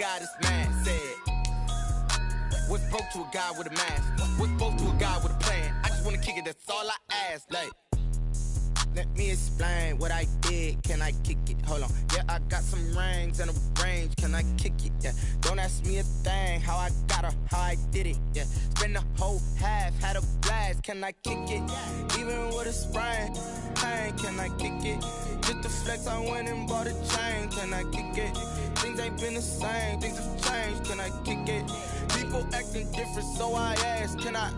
guy this man said. What's broke to a guy with a mask? What's broke to a guy with a plan? I just wanna kick it, that's all I ask. Like, let me explain what I did. Can I kick it? Hold on. Yeah, I got some rings and a range. Can I kick it? Yeah. Don't ask me a thing. How I got her, how I did it. Yeah. Spend the whole half, had a blast. Can I kick it? Even with a sprain, pain. Can I kick it? Just the flex, I went and bought a chain. Can I kick it? Things ain't been the same. Things have changed. Can I kick it? People acting different, so I ask. Can I?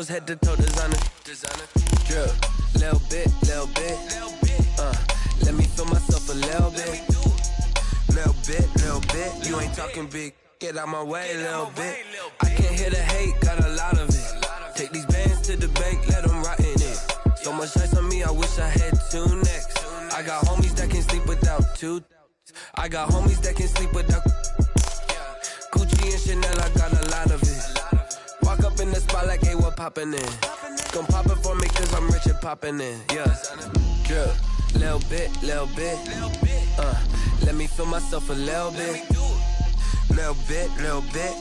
Head to toe designer, drip, little bit, let me feel myself a little bit, you ain't talking big, get out my way a little bit, I can't hear the hate, got a lot of it, take these bands to the bank, let them rot in it, so much ice on me, I wish I had two necks, I got homies that can sleep without two, I got homies that can sleep without, Gucci and Chanel, I got a lot of it, walk up in the spot like, hey, what poppin' in? Gon' pop it for me cause I'm rich and poppin' in, yeah. Drip, little bit, let me feel myself a little bit. Little bit,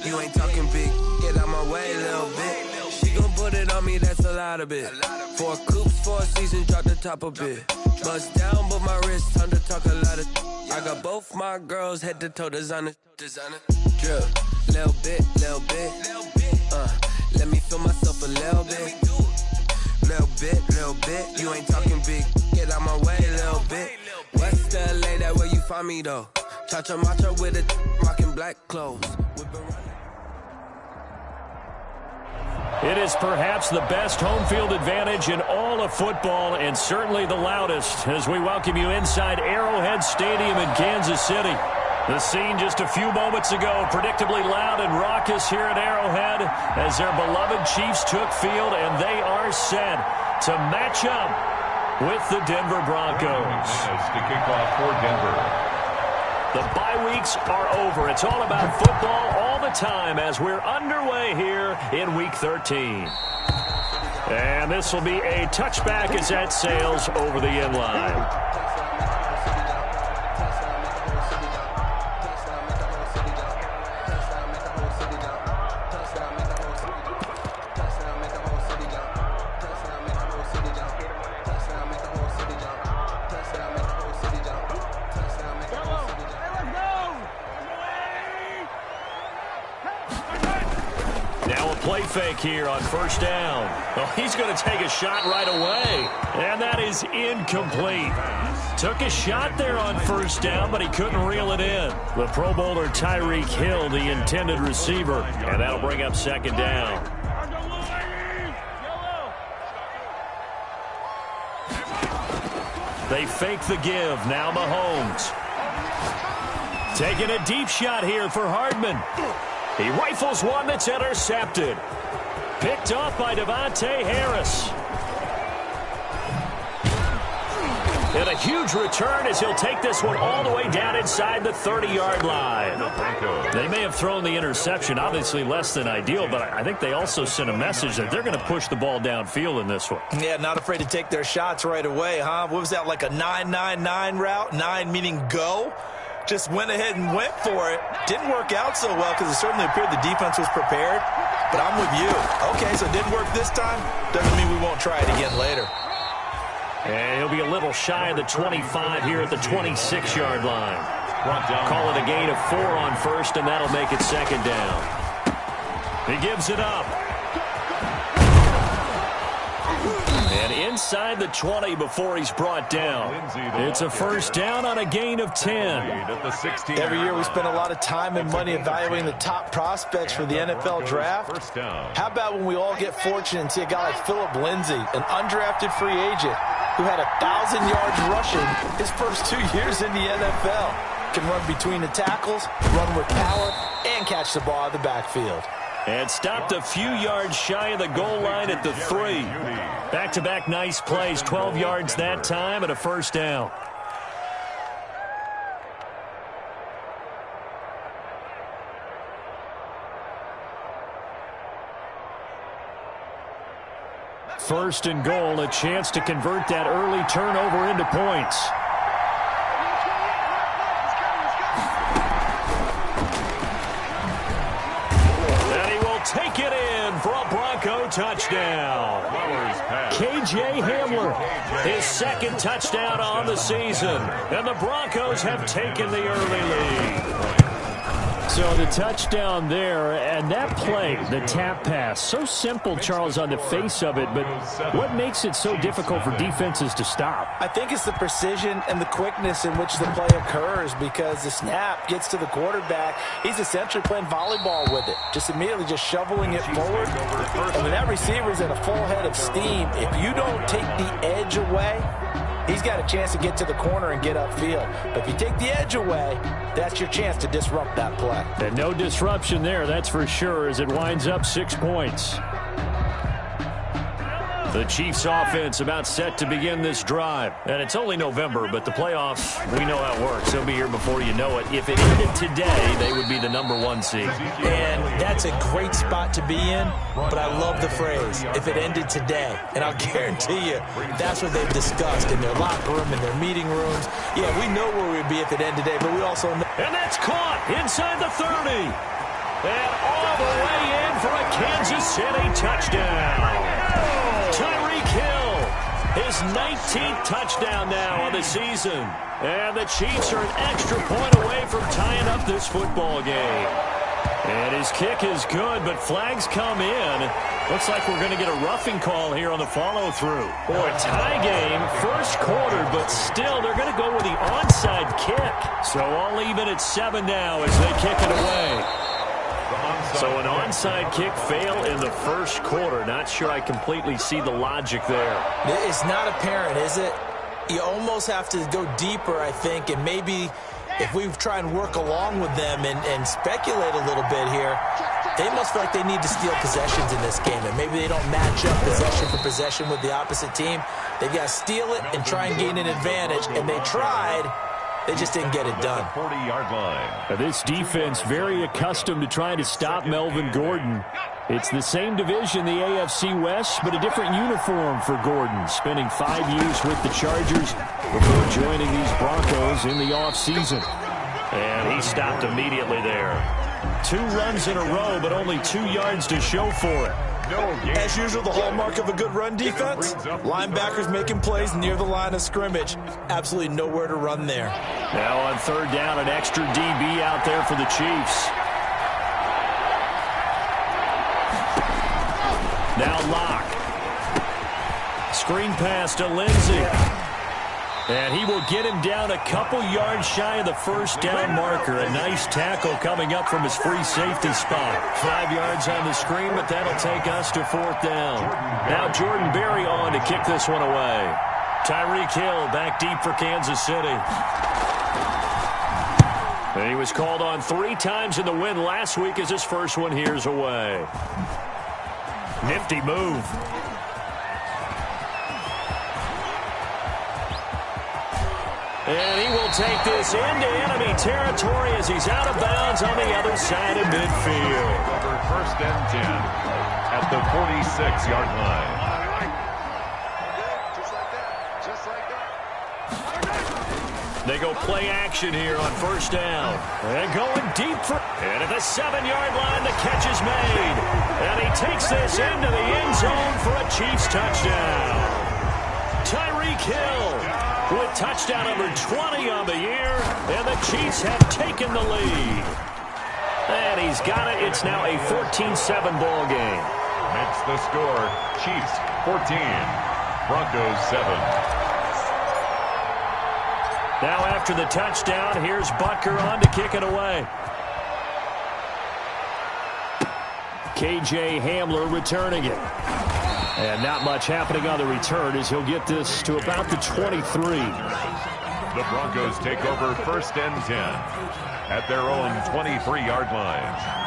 you ain't talking big, get out my way a little bit. She gon' put it on me, that's a lot of it. 4 coops, 4 seasons, drop the top a bit. Bust down, but my wrist, time to talk a lot of. I got both my girls, head to toe designer. Drip, little bit, let me feel myself a little bit. Little bit, you ain't talking big, get out my way a little bit. West LA, that where you find me though. Chacha macha with a rockin' black clothes. It is perhaps the best home field advantage in all of football, and certainly the loudest, as we welcome you inside Arrowhead Stadium in Kansas City. The scene just a few moments ago, predictably loud and raucous here at Arrowhead as their beloved Chiefs took field, and they are set to match up with the Denver Broncos. To kick off for Denver. The bye weeks are over. It's all about football all the time as we're underway here in Week 13. And this will be a touchback as that sails over the end line. Play fake here on first down. Well, he's going to take a shot right away, and that is incomplete. Took a shot there on first down, but he couldn't reel it in. The Pro Bowler Tyreek Hill, the intended receiver, and that'll bring up second down. They fake the give. Now Mahomes. Taking a deep shot here for Hardman. He rifles one that's intercepted. Picked off by Devontae Harris. And a huge return as he'll take this one all the way down inside the 30-yard line. They may have thrown the interception, obviously less than ideal, but I think they also sent a message that they're going to push the ball downfield in this one. Yeah, not afraid to take their shots right away, huh? What was that, like a 9-9-9 route? 9 meaning go? Just went ahead and went for it. Didn't work out so well because it certainly appeared the defense was prepared. But I'm with you. Okay, so it didn't work this time. Doesn't mean we won't try it again later. And he'll be a little shy of the 25 here at the 26-yard line. Call it a gain of 4 on first, and that'll make it second down. He gives it up. And inside the 20 before he's brought down. It's a first down on a gain of 10. Every year we spend a lot of time and money evaluating the top prospects for the NFL draft. How about when we all get fortunate and see a guy like Philip Lindsay, an undrafted free agent who had 1,000 yards rushing his first 2 years in the NFL. Can run between the tackles, run with power, and catch the ball out of the backfield. And stopped a few yards shy of the goal line at the 3. Back-to-back nice plays, 12 yards that time and a first down. First and goal, a chance to convert that early turnover into points. Take it in for a Bronco touchdown. KJ Hamler, his second touchdown on the season. And the Broncos have taken the early lead. So the touchdown there, and that play, the tap pass, so simple, Charles, on the face of it, but what makes it so difficult for defenses to stop? I think it's the precision and the quickness in which the play occurs, because the snap gets to the quarterback. He's essentially playing volleyball with it, just immediately just shoveling it forward. And when that receiver is at a full head of steam, if you don't take the edge away, he's got a chance to get to the corner and get upfield. But if you take the edge away, that's your chance to disrupt that play. And no disruption there, that's for sure, as it winds up 6 points. The Chiefs offense about set to begin this drive. And it's only November, but the playoffs, we know how it works. They'll be here before you know it. If it ended today, they would be the #1 seed. And that's a great spot to be in, but I love the phrase, if it ended today. And I'll guarantee you, that's what they've discussed in their locker room, in their meeting rooms. Yeah, we know where we'd be if it ended today, but we also know. And that's caught inside the 30. And all the way in for a Kansas City touchdown. Tyreek Hill, his 19th touchdown now on the season. And the Chiefs are an extra point away from tying up this football game. And his kick is good, but flags come in. Looks like we're going to get a roughing call here on the follow-through. Or a tie game, first quarter, but still they're going to go with the onside kick. So all even at 7 now as they kick it away. So an onside kick fail in the first quarter. Not sure I completely see the logic there. It's not apparent, is it? You almost have to go deeper, I think, and maybe if we try and work along with them and speculate a little bit here, they must feel like they need to steal possessions in this game, and maybe they don't match up possession for possession with the opposite team. They've got to steal it and try and gain an advantage, and they tried. They just didn't get it done. 40-yard line. This defense very accustomed to trying to stop Melvin Gordon. It's the same division, the AFC West, but a different uniform for Gordon, spending 5 years with the Chargers before joining these Broncos in the offseason. And he stopped immediately there. 2 runs in a row, but only 2 yards to show for it. As usual, the hallmark of a good run defense, linebackers making plays near the line of scrimmage. Absolutely nowhere to run there. Now on third down, an extra DB out there for the Chiefs. Now Locke. Screen pass to Lindsay. And he will get him down a couple yards shy of the first down marker. A nice tackle coming up from his free safety spot. 5 yards on the screen, but that'll take us to fourth down. Now Jordan Berry on to kick this one away. Tyreek Hill back deep for Kansas City. And he was called on 3 times in the win last week as his first one here's away. Nifty move. And he will take this into enemy territory as he's out of bounds on the other side of midfield. First and 10 at the 46-yard line. They go play action here on first down. And going deep for... And at the 7-yard line, the catch is made. And he takes this into the end zone for a Chiefs touchdown. Tyreek Hill with touchdown number 20 on the year, and the Chiefs have taken the lead. And he's got it. It's now a 14-7 ball game. Makes the score Chiefs 14, Broncos 7. Now after the touchdown, here's Butker on to kick it away. KJ Hamler returning it. And not much happening on the return as he'll get this to about the 23. The Broncos take over 1st and 10 at their own 23-yard line.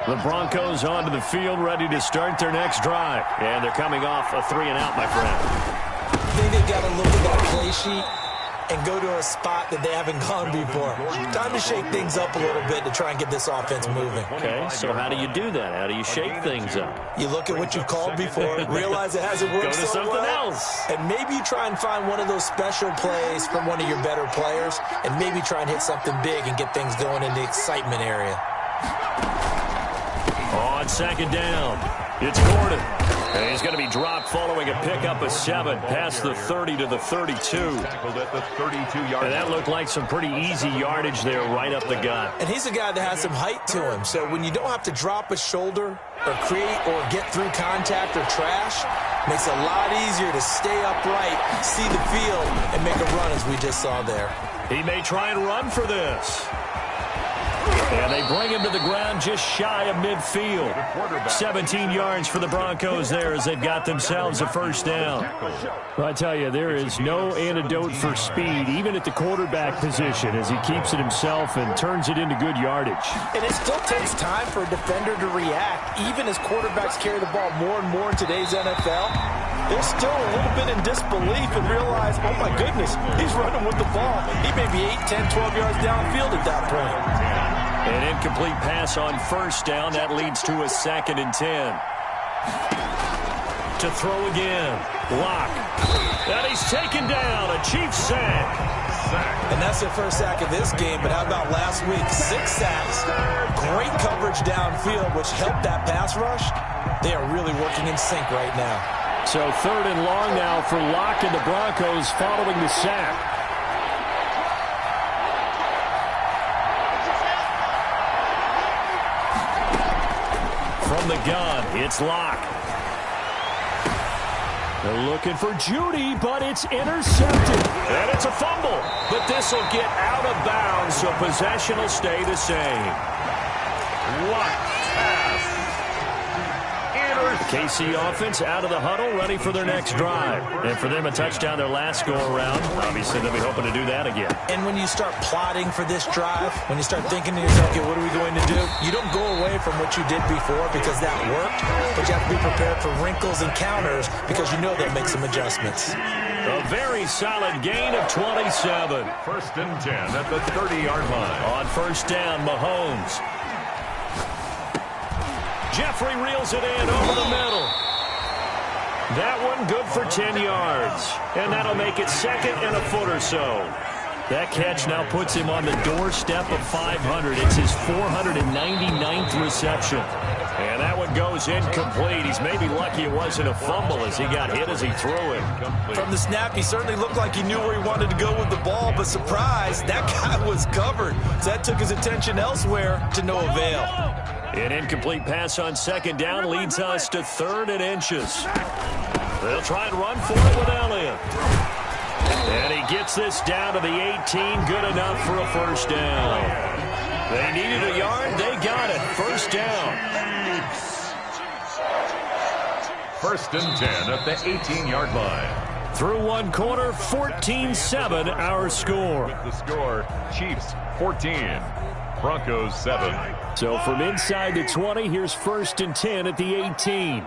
The Broncos onto the field, ready to start their next drive. And they're coming off a 3-and-out, my friend. I think they got to look at that play sheet and go to a spot that they haven't gone before. Time to shake things up a little bit to try and get this offense moving. Okay, so how do you do that? How do you shake things up? You look at what you've called before, realize it hasn't worked Go to something else. and maybe you try and find one of those special plays from one of your better players, and maybe try and hit something big and get things going in the excitement area. On 2nd down, it's Gordon. And he's going to be dropped following a pickup of 7 past the 30 to the 32. Tackled at the 32-yard. And that looked like some pretty easy yardage there right up the gut. And he's a guy that has some height to him, so when you don't have to drop a shoulder or create or get through contact or trash, makes it a lot easier to stay upright, see the field, and make a run as we just saw there. He may try and run for this. And they bring him to the ground just shy of midfield. 17 yards for the Broncos there as they've got themselves a 1st down. Well, I tell you, there is no antidote for speed, even at the quarterback position, as he keeps it himself and turns it into good yardage. And it still takes time for a defender to react, even as quarterbacks carry the ball more and more in today's NFL. They're still a little bit in disbelief and realize, oh my goodness, he's running with the ball. He may be 8, 10, 12 yards downfield at that point. An incomplete pass on 1st down. That leads to a 2nd and 10. To throw again. Block. And he's taken down. A Chiefs sack. And that's their first sack of this game. But how about last week? 6 sacks. Great coverage downfield, which helped that pass rush. They are really working in sync right now. So 3rd and long now for Locke and the Broncos following the sack. From the gun, it's Locke. They're looking for Judy, but it's intercepted. And it's a fumble. But this will get out of bounds, so possession will stay the same. What pass. The KC offense out of the huddle, ready for their next drive. And for them, a touchdown their last go-around. Obviously, they'll be hoping to do that again. And when you start plotting for this drive, when you start thinking to yourself, okay, what are we going to do? You don't go away from what you did before because that worked, but you have to be prepared for wrinkles and counters because you know they'll make some adjustments. A very solid gain of 27. 1st and 10 at the 30-yard line. On 1st down, Mahomes. Jeffrey reels it in over the middle. That one good for 10 yards. And that'll make it 2nd and a foot or so. That catch now puts him on the doorstep of 500. It's his 499th reception. And that one goes incomplete. He's maybe lucky it wasn't a fumble as he got hit as he threw it. From the snap, he certainly looked like he knew where he wanted to go with the ball, but surprise, that guy was covered. So that took his attention elsewhere to no avail. An incomplete pass on 2nd down leads us to 3rd and inches. They'll try and run for it with Elliott. And he gets this down to the 18, good enough for a 1st down. They needed a yard, they got it. 1st down. 1st and 10 at the 18-yard line. Through one quarter, 14-7 our score. With the score, Chiefs 14, Broncos 7. So from inside the 20, here's 1st and 10 at the 18.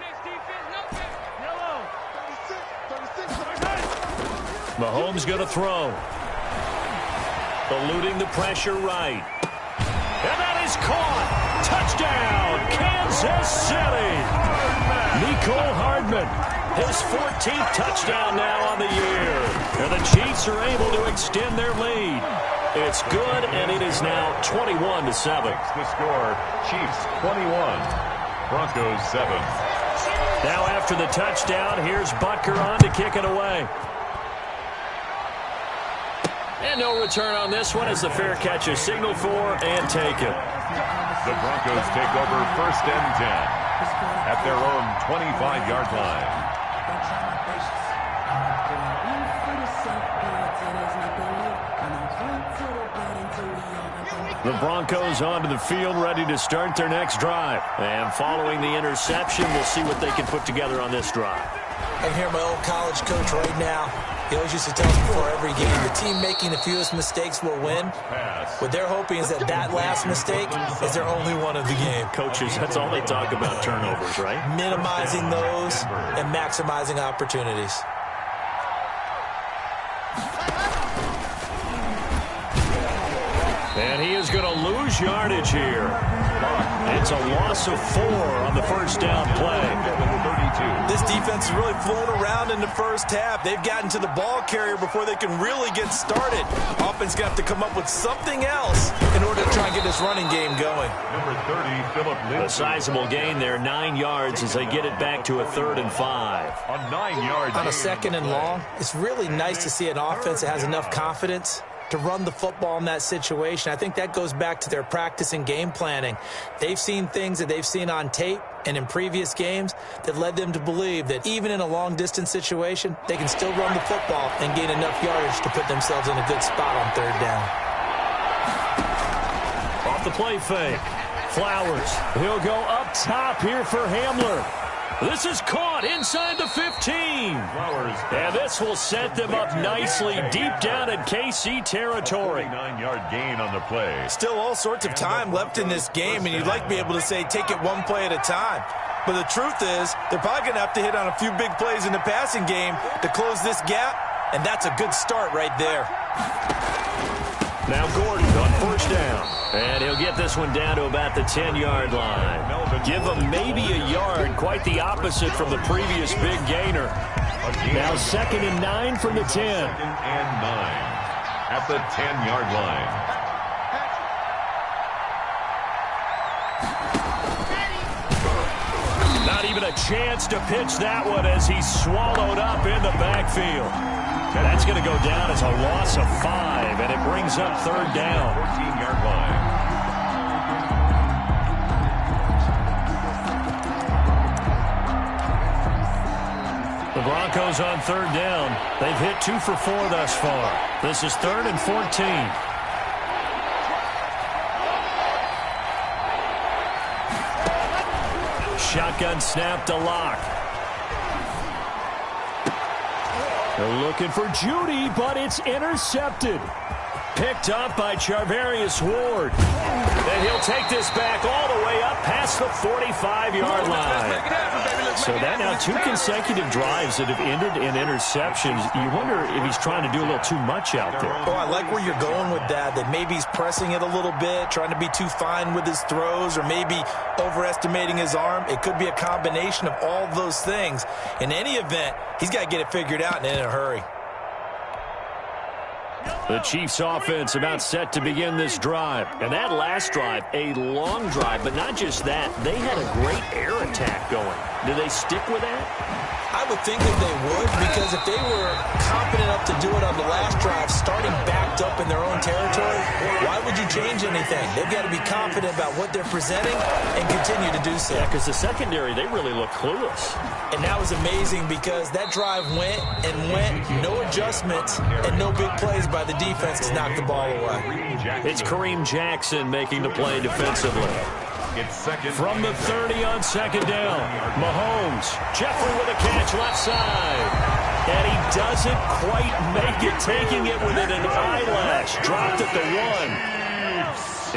Mahomes going to throw. Eluding the pressure right. And that is caught. Touchdown, Kansas City. Nicole Hardman, his 14th touchdown now on the year. And the Chiefs are able to extend their lead. It's good, and it is now 21-7. The score, Chiefs 21, Broncos 7. Now after the touchdown, here's Butker on to kick it away. And no return on this one as the fair catch is signaled for and taken. The Broncos take over 1st and 10. at their own 25-yard line. The Broncos onto the field, ready to start their next drive. And following the interception, we'll see what they can put together on this drive. I can hear my old college coach right now. He always used to tell us before every game, the team making the fewest mistakes will win. What they're hoping is that last mistake is their only one of the game. Coaches, that's all they talk about, turnovers, right? Minimizing those and maximizing opportunities. And he is going to lose yardage here. It's a loss of 4 on the first down play. This defense is really fooling around in the first half. They've gotten to the ball carrier before they can really get started. Offense got to come up with something else in order to try and get this running game going. Number 30, Philip Lindsay. A sizable gain there, 9 yards as they get it back to a 3rd and 5. A 9-yard gain. On a 2nd and long, it's really nice to see an offense that has enough confidence to run the football in that situation. I think that goes back to their practice and game planning. They've seen things that they've seen on tape and in previous games that led them to believe that even in a long-distance situation, they can still run the football and gain enough yardage to put themselves in a good spot on 3rd down. Off the play fake. Flowers. He'll go up top here for Hamler. This is caught inside the 15. Flowers. And this will set them up nicely deep down in KC territory. 9-yard gain on the play. Still all sorts of time left in this game, and you'd like to be able to say take it one play at a time. But the truth is, they're probably going to have to hit on a few big plays in the passing game to close this gap, and that's a good start right there. Now Gordon on first down. And he'll get this one down to about the 10-yard line. Give him maybe a yard, quite the opposite from the previous big gainer. Now 2nd and 9 from the 10. 2nd and 9 at the 10-yard line. Not even a chance to pitch that one as he's swallowed up in the backfield. That's going to go down as a loss of 5, and it brings up 3rd down. 14-yard line. The Broncos on 3rd down. They've hit 2 for 4 thus far. This is 3rd and 14. Shotgun snap to Locke. They're looking for Judy, but it's intercepted. Picked up by Charvarius Ward. And he'll take this back all the way up past the 45-yard line. So that now 2 consecutive drives that have ended in interceptions. You wonder if he's trying to do a little too much out there. Oh, I like where you're going with that maybe he's pressing it a little bit, trying to be too fine with his throws, or maybe overestimating his arm. It could be a combination of all those things. In any event, he's got to get it figured out and in a hurry. The Chiefs offense about set to begin this drive. And that last drive, a long drive, but not just that. They had a great air attack going. Do they stick with that? I would think that they would, because if they were confident enough to do it on the last drive, starting backed up in their own territory, why would you change anything? They've got to be confident about what they're presenting and continue to do so. Yeah, because the secondary, they really look clueless. And that was amazing because that drive went and went, no adjustments and no big plays by the defense to knock the ball away. It's Kareem Jackson making the play defensively. It's 2nd. From the 30 on 2nd down, Mahomes. Jeffrey with a catch left side. And he doesn't quite make it, taking it within an eyelash. Dropped at the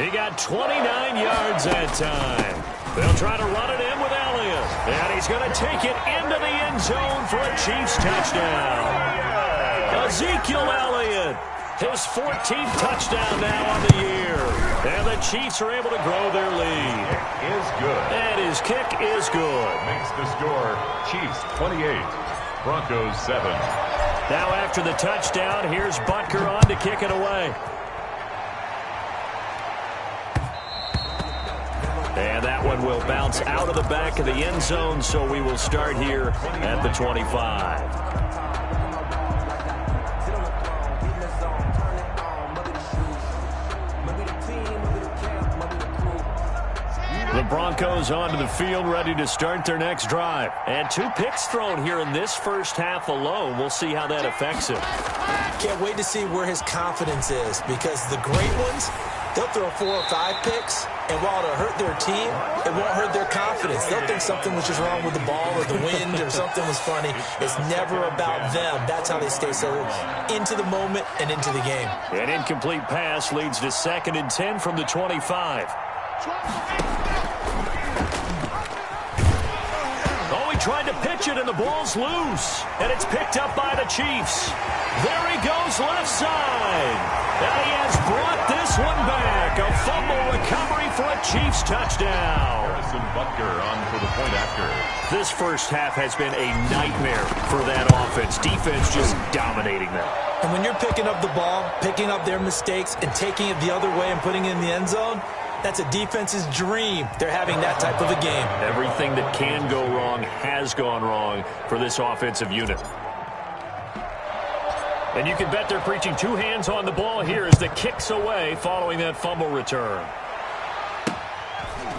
1. He got 29 yards that time. They'll try to run it in with Elliott. And he's going to take it into the end zone for a Chiefs touchdown. Ezekiel Elliott, his 14th touchdown now on the year. And the Chiefs are able to grow their lead. Kick is good. And his kick is good. Makes the score Chiefs 28, Broncos 7. Now after the touchdown, here's Butker on to kick it away. And that one will bounce out of the back of the end zone, so we will start here at the 25. The Broncos onto the field, ready to start their next drive. And 2 picks thrown here in this first half alone. We'll see how that affects him. Can't wait to see where his confidence is, because the great ones, they'll throw 4 or 5 picks, and while it'll hurt their team, it won't hurt their confidence. They'll think something was just wrong with the ball or the wind or something was funny. It's never about them. That's how they stay so into the moment and into the game. An incomplete pass leads to 2nd and 10 from the 25. Oh, he tried to pitch it, and the ball's loose. And it's picked up by the Chiefs. There he goes, left side. And he has brought this one back. A fumble recovery for a Chiefs touchdown. Harrison Butker on for the point after. This first half has been a nightmare for that offense. Defense just dominating them. And when you're picking up the ball, picking up their mistakes, and taking it the other way and putting it in the end zone, that's a defense's dream. They're having that type of a game. Everything that can go wrong has gone wrong for this offensive unit. And you can bet they're preaching 2 hands on the ball here as the kick's away following that fumble return.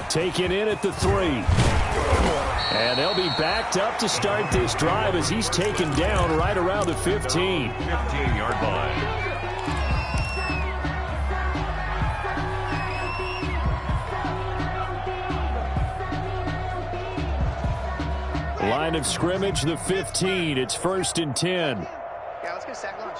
Taken in at the 3. And they'll be backed up to start this drive as he's taken down right around the 15. 15-yard line. Line of scrimmage, the 15. It's 1st and 10. Yeah, let's get a sack lunch.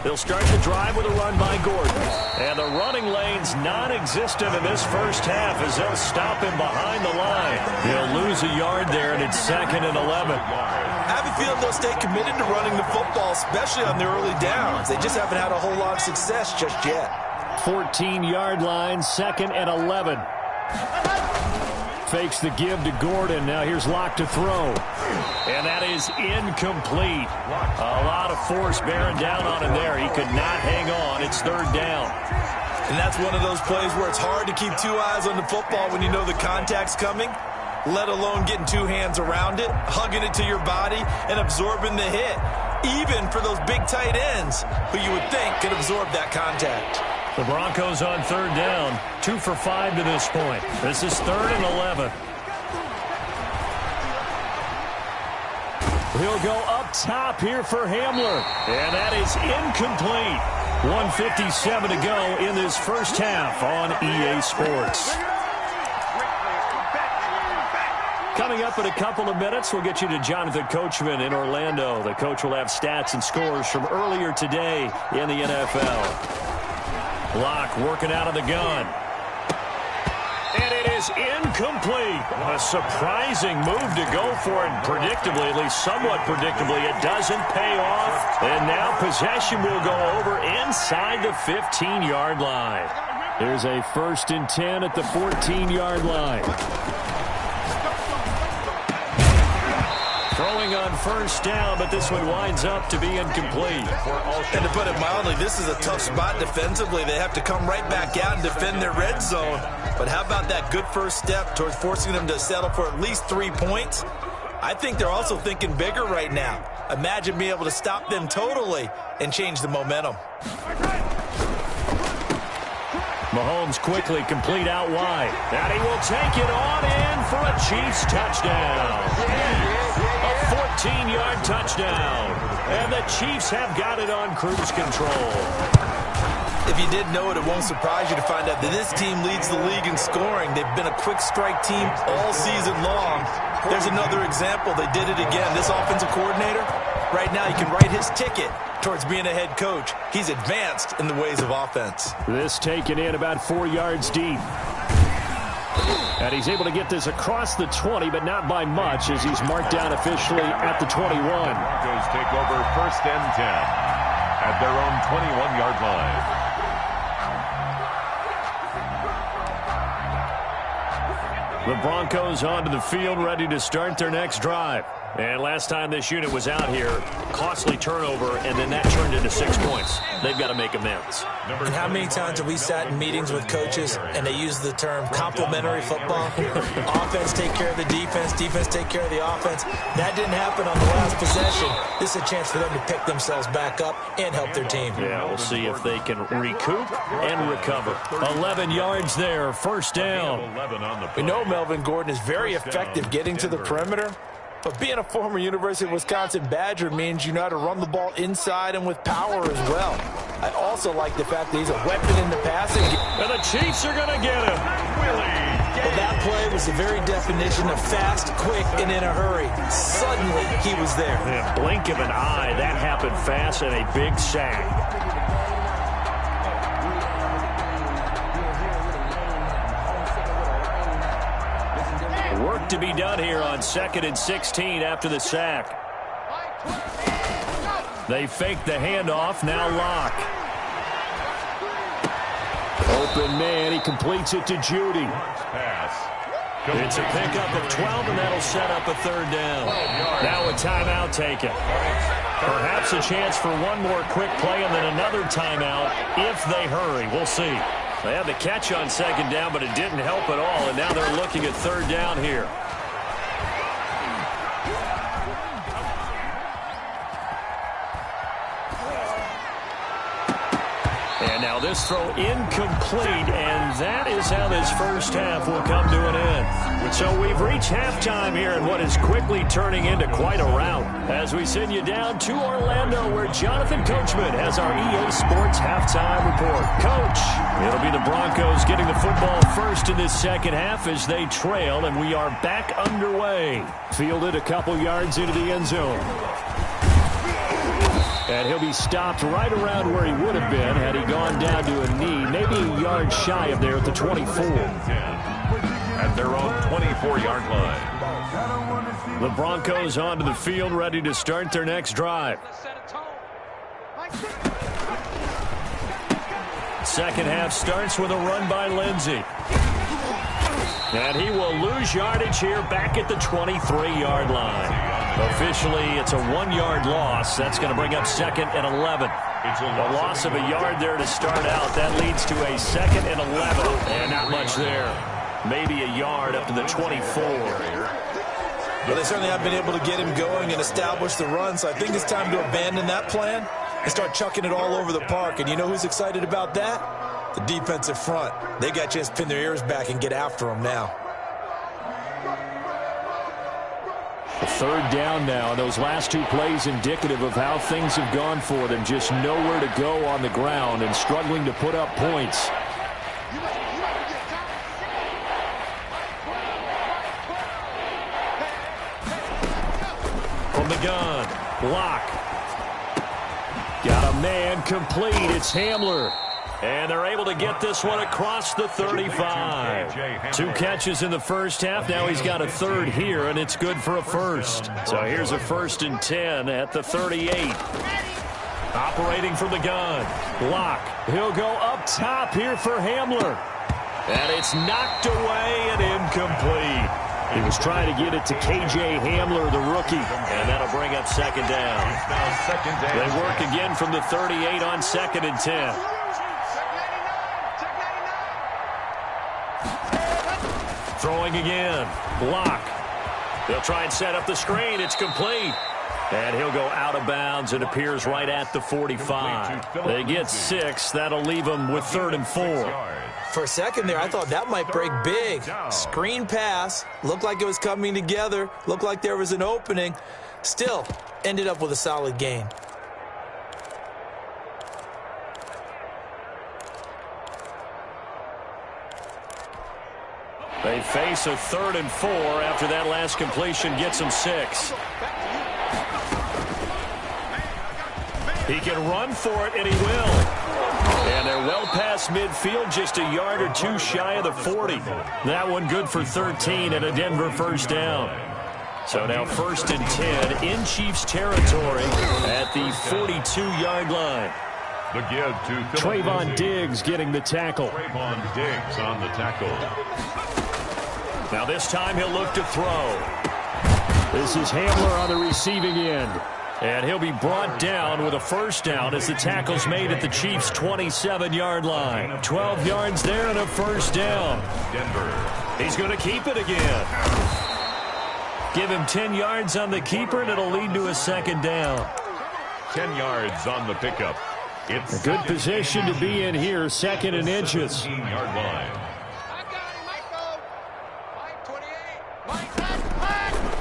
They'll start the drive with a run by Gordon. And the running lane's non-existent in this first half as they'll stop him behind the line. He'll lose a yard there, and it's 2nd and 11. I have a feeling they'll stay committed to running the football, especially on the early downs. They just haven't had a whole lot of success just yet. 14-yard line, 2nd and 11. Fakes the give to Gordon. Now here's Locke to throw. And that is incomplete. A lot of force bearing down on him there. He could not hang on. It's 3rd down. And that's one of those plays where it's hard to keep 2 eyes on the football when you know the contact's coming, let alone getting 2 hands around it, hugging it to your body, and absorbing the hit. Even for those big tight ends who you would think could absorb that contact. The Broncos on 3rd down, 2 for 5 to this point. This is 3rd and 11. He'll go up top here for Hamler. And that is incomplete. 1:57 to go in this first half on EA Sports. Coming up in a couple of minutes, we'll get you to Jonathan Coachman in Orlando. The coach will have stats and scores from earlier today in the NFL. Locke working out of the gun. And it is incomplete. A surprising move to go for it. Predictably, at least somewhat predictably, it doesn't pay off. And now possession will go over inside the 15-yard line. There's a 1st and 10 at the 14-yard line. Throwing on 1st down, but this one winds up to be incomplete. And to put it mildly, this is a tough spot defensively. They have to come right back out and defend their red zone. But how about that good first step towards forcing them to settle for at least 3 points? I think they're also thinking bigger right now. Imagine being able to stop them totally and change the momentum. Mahomes quickly complete out wide. And he will take it on in for a Chiefs touchdown. A 14-yard touchdown. And the Chiefs have got it on cruise control. If you didn't know it, it won't surprise you to find out that this team leads the league in scoring. They've been a quick strike team all season long. There's another example. They did it again. This offensive coordinator, right now, he can write his ticket towards being a head coach. He's advanced in the ways of offense. This taken in about 4 yards deep. And he's able to get this across the 20, but not by much, as he's marked down officially at the 21. Broncos take over 1st and 10 at their own 21-yard line. The Broncos onto the field, ready to start their next drive. And last time this unit was out here, costly turnover, and then that turned into 6 points. They've got to make amends. And how many times have we sat in meetings with coaches and they use the term complementary football? Offense take care of the defense, defense take care of the offense. That didn't happen on the last possession. This is a chance for them to pick themselves back up and help their team. Yeah, we'll see if they can recoup and recover. 11 yards there, first down. We know Melvin Gordon is very effective getting to the perimeter. But being a former University of Wisconsin Badger means you know how to run the ball inside and with power as well. I also like the fact that he's a weapon in the passing game. And the Chiefs are going to get him. Well, that play was the very definition of fast, quick, and in a hurry. Suddenly, he was there. Yeah, blink of an eye, that happened fast and a big sack. Work to be done here on 2nd and 16 after the sack. They fake the handoff, now Locke. Open man, he completes it to Judy. It's a pickup of 12, and that'll set up a third down. Now a timeout taken. Perhaps a chance for one more quick play and then another timeout if they hurry. We'll see. They had the catch on second down, but it didn't help at all, and now they're looking at third down here. And now this throw incomplete, and that is how this first half will come to an end. So we've reached halftime here in what is quickly turning into quite a rout as we send you down to Orlando where Jonathan Coachman has our EA Sports halftime report. Coach, it'll be the Broncos getting the football first in this second half as they trail, and we are back underway. Fielded a couple yards into the end zone. And he'll be stopped right around where he would have been had he gone down to a knee, maybe a yard shy of there at the 24. At their own 24-yard line. The Broncos onto the field, ready to start their next drive. Second half starts with a run by Lindsey. And he will lose yardage here back at the 23-yard line. Officially, it's a 1-yard loss. That's going to bring up 2nd and 11. A loss of a yard there to start out. That leads to a 2nd and 11. And not much there. Maybe a yard up to the 24. Well, they certainly have been able to get him going and establish the run, so I think it's time to abandon that plan and start chucking it all over the park. And you know who's excited about that? The defensive front. They got a chance to pin their ears back and get after him now. Third down now. Those last two plays indicative of how things have gone for them. Just nowhere to go on the ground and struggling to put up points. From the gun, Locke. Got a man complete. It's Hamler. And they're able to get this one across the 35. 2 catches in the first half. Now he's got a third here, and it's good for a first. So here's a 1st and 10 at the 38. Operating from the gun. Locke. He'll go up top here for Hamler. And it's knocked away and incomplete. He was trying to get it to K.J. Hamler, the rookie. And that'll bring up 2nd down. They work again from the 38 on 2nd and 10. Throwing again. Block. They'll try and set up the screen. It's complete. And he'll go out of bounds. It appears right at the 45. They get 6. That'll leave them with 3rd and 4. For a second there, I thought that might break big. Screen pass. Looked like it was coming together. Looked like there was an opening. Still, ended up with a solid gain. They face a 3rd and 4 after that last completion gets them 6. He can run for it, and he will. And they're well past midfield, just a yard or 2 shy of the 40. That one good for 13 and a Denver first down. So now 1st and 10 in Chiefs territory at the 42-yard line. The give to Trayvon Diggs getting the tackle. Trayvon Diggs on the tackle. Now this time he'll look to throw. This is Hamler on the receiving end. And he'll be brought down with a first down as the tackle's made at the Chiefs' 27-yard line. 12 yards there and a first down. Denver. He's going to keep it again. Give him 10 yards on the keeper, and it'll lead to a second down. 10 yards on the pickup. It's a good position to be in here, second and inches. 17-yard line.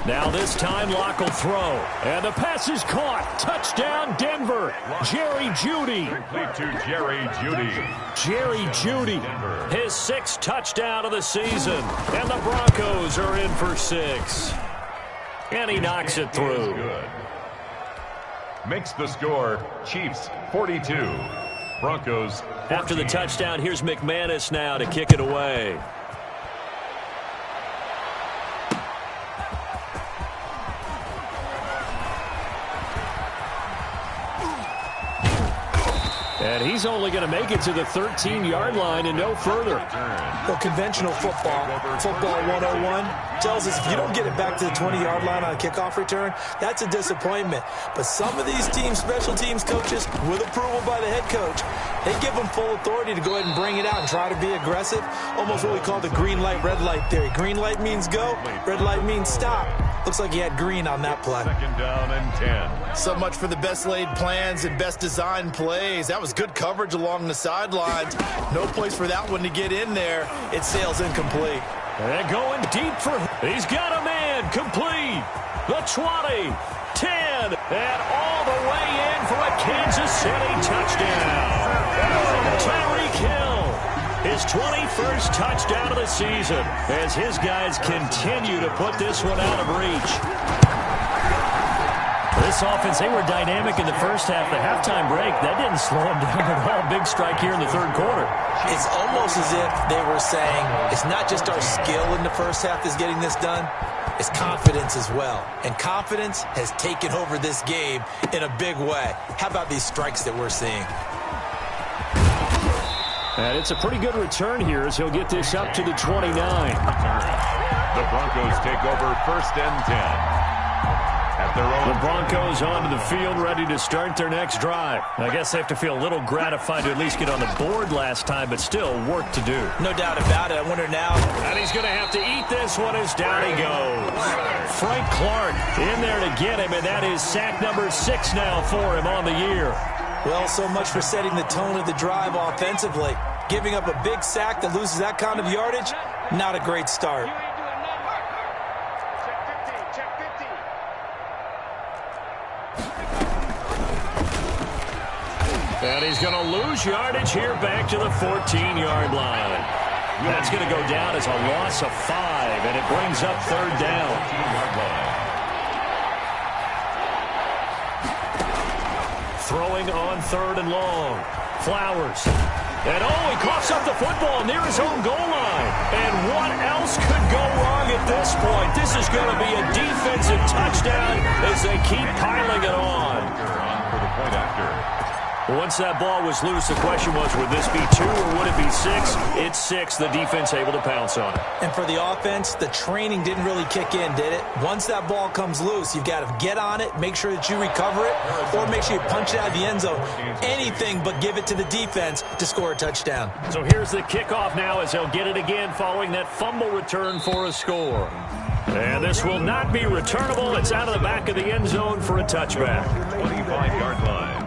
Now this time Locke will throw. And the pass is caught. Touchdown Denver. Jerry Jeudy. Complete to Jerry Jeudy. Jerry Jeudy. His 6th touchdown of the season. And the Broncos are in for 6. And he knocks it through. Good. Makes the score Chiefs 42. Broncos 14. After the touchdown, here's McManus now to kick it away. And he's only going to make it to the 13-yard line and no further. Well, conventional football 101, tells us if you don't get it back to the 20-yard line on a kickoff return, that's a disappointment. But some of these teams, special teams coaches, with approval by the head coach, they give them full authority to go ahead and bring it out and try to be aggressive. Almost what we call the green light, red light theory. Green light means go, red light means stop. Looks like he had green on that play. Second down and 10. So much for the best laid plans and best designed plays. That was good coverage along the sidelines. No place for that one to get in there. It sails incomplete. And going deep for him. He's got a man complete. The 20, 10, and all the way in for a Kansas City touchdown. Tyreek Hill, his 21st touchdown of the season as his guys continue to put this one out of reach. This offense, they were dynamic in the first half. The halftime break, that didn't slow them down at all. Big strike here in the third quarter. It's almost as if they were saying, it's not just our skill in the first half that's getting this done, it's confidence as well. And confidence has taken over this game in a big way. How about these strikes that we're seeing? And it's a pretty good return here as he'll get this up to the 29. The Broncos take over first and 10. At their own. The Broncos onto the field, ready to start their next drive. I guess they have to feel a little gratified to at least get on the board last time, but still work to do. No doubt about it. I wonder now. And he's going to have to eat this one as down he goes. Frank Clark in there to get him, and that is sack number 6 now for him on the year. Well, so much for setting the tone of the drive offensively. Giving up a big sack that loses that kind of yardage, not a great start. And he's going to lose yardage here back to the 14-yard line. That's going to go down as a loss of 5, and it brings up third down. Throwing on third and long. Flowers. And he coughs up the football near his own goal line. And what else could go wrong at this point? This is going to be a defensive touchdown as they keep piling it on. For the point after. Once that ball was loose, the question was, would this be 2 or would it be 6? It's 6. The defense able to pounce on it. And for the offense, the training didn't really kick in, did it? Once that ball comes loose, you've got to get on it, make sure that you recover it, or make sure you punch it out of the end zone. Anything but give it to the defense to score a touchdown. So here's the kickoff now as they'll get it again following that fumble return for a score. And this will not be returnable. It's out of the back of the end zone for a touchback. 25-yard line.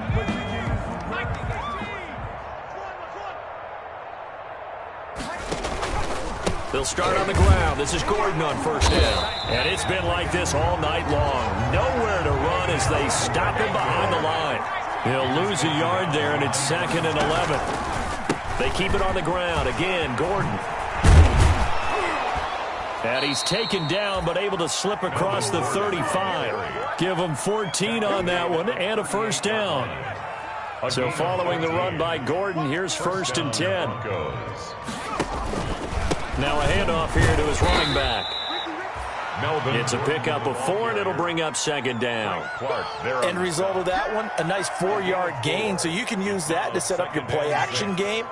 They'll start on the ground. This is Gordon on first down. And it's been like this all night long. Nowhere to run as they stop him behind the line. He'll lose a yard there, and it's 2nd and 11. They keep it on the ground. Again, Gordon. And he's taken down, but able to slip across the 35. Give him 14 on that one, and a first down. So following the run by Gordon, here's 1st and 10. Now a handoff here to his running back. It's a pickup of 4, and it'll bring up 2nd down. End result of that one, a nice 4-yard gain, so you can use that to set up your play-action game.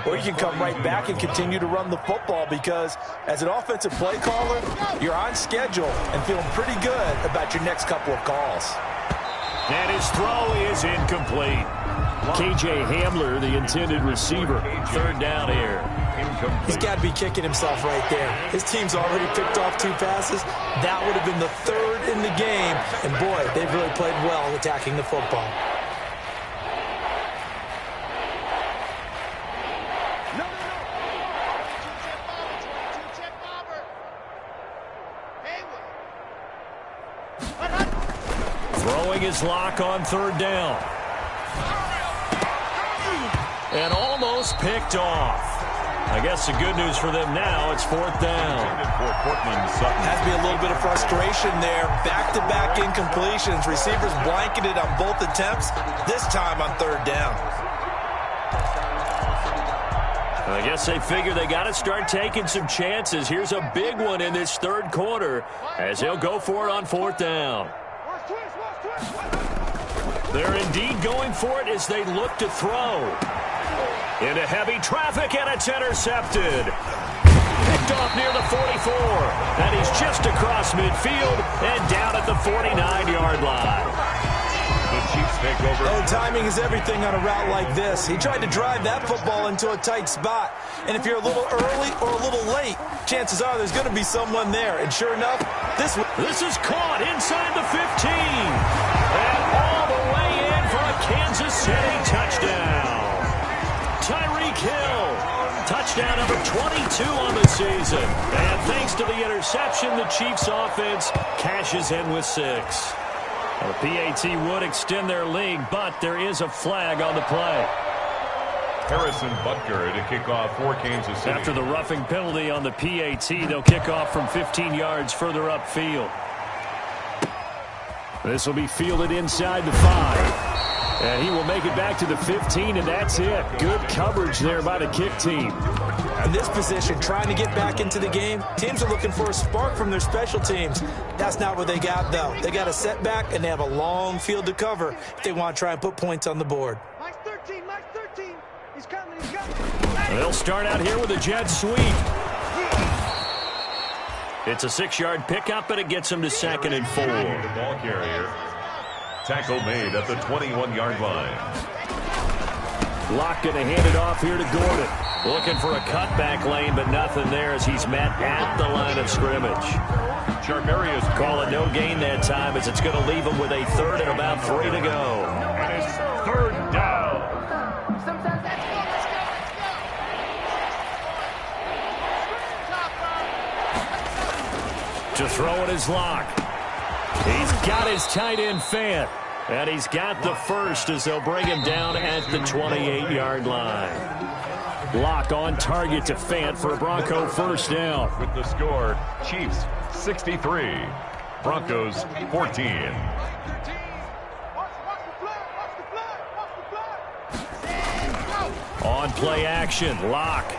or you can come right back and continue to run the football, because as an offensive play caller, you're on schedule and feeling pretty good about your next couple of calls. And his throw is incomplete. KJ Hamler, the intended receiver. Third down here. He's got to be kicking himself right there. His team's already picked off 2 passes. That would have been the 3rd in the game. And, boy, they've really played well attacking the football. Throwing his lock on 3rd down. And almost picked off. I guess the good news for them now, it's 4th down. Has to be a little bit of frustration there. Back-to-back incompletions. Receivers blanketed on both attempts, this time on 3rd down. I guess they figure they got to start taking some chances. Here's a big one in this 3rd quarter as they'll go for it on 4th down. They're indeed going for it as they look to throw. Into heavy traffic, and it's intercepted. Picked off near the 44, and he's just across midfield and down at the 49-yard line. The Chiefs take over. Oh, timing is everything on a route like this. He tried to drive that football into a tight spot, and if you're a little early or a little late, chances are there's going to be someone there. And sure enough, this is caught inside the 15, and all the way in for a Kansas City touchdown. Tyreek Hill, touchdown number 22 on the season. And thanks to the interception, the Chiefs offense cashes in with 6. The PAT would extend their lead, but there is a flag on the play. Harrison Butker to kick off for Kansas City. After the roughing penalty on the PAT, they'll kick off from 15 yards further upfield. This will be fielded inside the 5. And he will make it back to the 15, and that's it. Good coverage there by the kick team. In this position, trying to get back into the game, teams are looking for a spark from their special teams. That's not what they got, though. They got a setback, and they have a long field to cover if they want to try and put points on the board. Mike's 13. He's coming. They'll start out here with a jet sweep. It's a 6-yard pickup, and it gets them to 2nd and 4. The ball carrier. Tackle made at the 21-yard line. Locke going to hand it off here to Gordon. Looking for a cutback lane, but nothing there as he's met at the line of scrimmage. Charvarius call it no gain that time as it's going to leave him with a 3rd and about 3 to go. And it's 3rd down. To throw it is Locke. He's got his tight end Fant, and he's got the first as they'll bring him down at the 28-yard line. Locke on target to Fant for a Bronco 1st down. With the score, Chiefs 63, Broncos 14. On play action, Locke.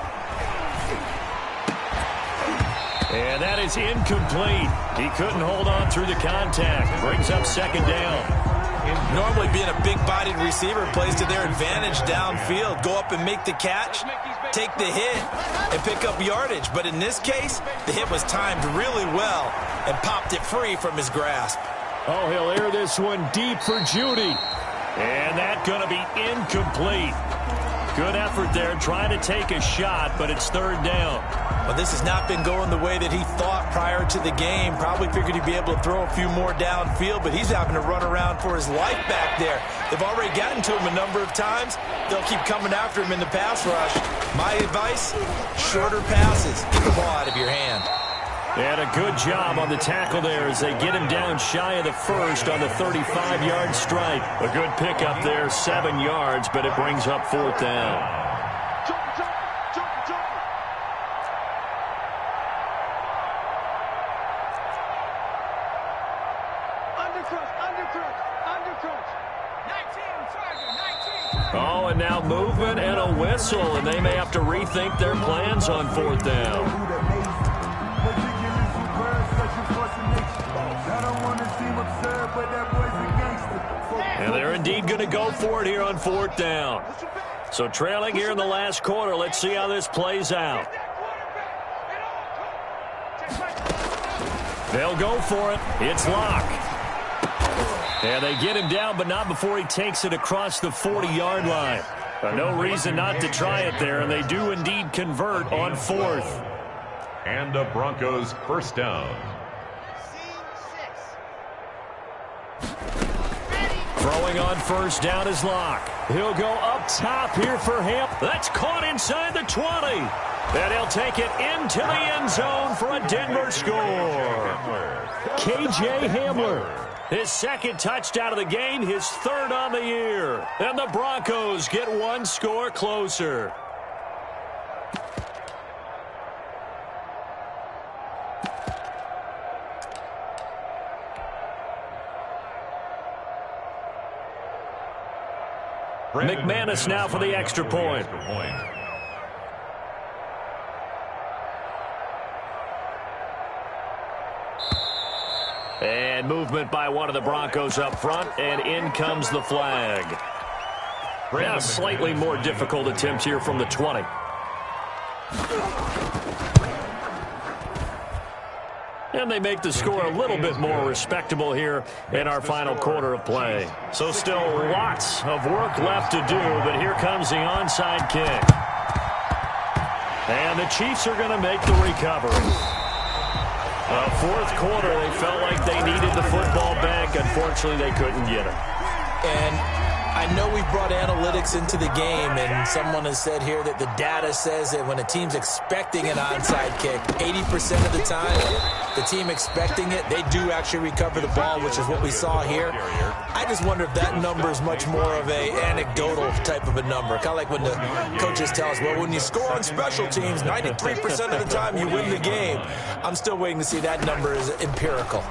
And that is incomplete. He couldn't hold on through the contact. Brings up 2nd down. Normally being a big-bodied receiver plays to their advantage downfield. Go up and make the catch, take the hit, and pick up yardage. But in this case, the hit was timed really well and popped it free from his grasp. Oh, he'll air this one deep for Judy. And that's going to be incomplete. Good effort there, trying to take a shot, but it's 3rd down. Well, this has not been going the way that he thought prior to the game. Probably figured he'd be able to throw a few more downfield, but he's having to run around for his life back there. They've already gotten to him a number of times. They'll keep coming after him in the pass rush. My advice, shorter passes. Get the ball out of your hand. And a good job on the tackle there as they get him down shy of the 1st on the 35-yard strike. A good pickup there, 7 yards, but it brings up 4th down. Oh, and now movement and a whistle, and they may have to rethink their plans on 4th down. And they're indeed going to go for it here on 4th down. So trailing here in the last quarter. Let's see how this plays out. They'll go for it. It's Locke. And they get him down, but not before he takes it across the 40-yard line. No reason not to try it there, and they do indeed convert on fourth. And the Broncos first down. Throwing on first down is Locke. He'll go up top here for him. That's caught inside the 20. And he'll take it into the end zone for a Denver score. K.J. Hamler. His second touchdown of the game, his third on the year. And the Broncos get one score closer. McManus now for the extra point. And movement by one of the Broncos up front, and in comes the flag. Now a slightly more difficult attempt here from the 20. And they make the score a little bit more respectable here in our final quarter of play. So still lots of work left to do, but here comes the onside kick. And the Chiefs are going to make the recovery. Fourth quarter, they felt like they needed the football back. Unfortunately, they couldn't get it. And I know we brought analytics into the game, and someone has said here that the data says that when a team's expecting an onside kick, 80% of the time, the team expecting it, they do actually recover the ball, which is what we saw here. I just wonder if that number is much more of a anecdotal type of a number. Kind of like when the coaches tell us, well, when you score on special teams, 93% of the time you win the game. I'm still waiting to see that number is empirical.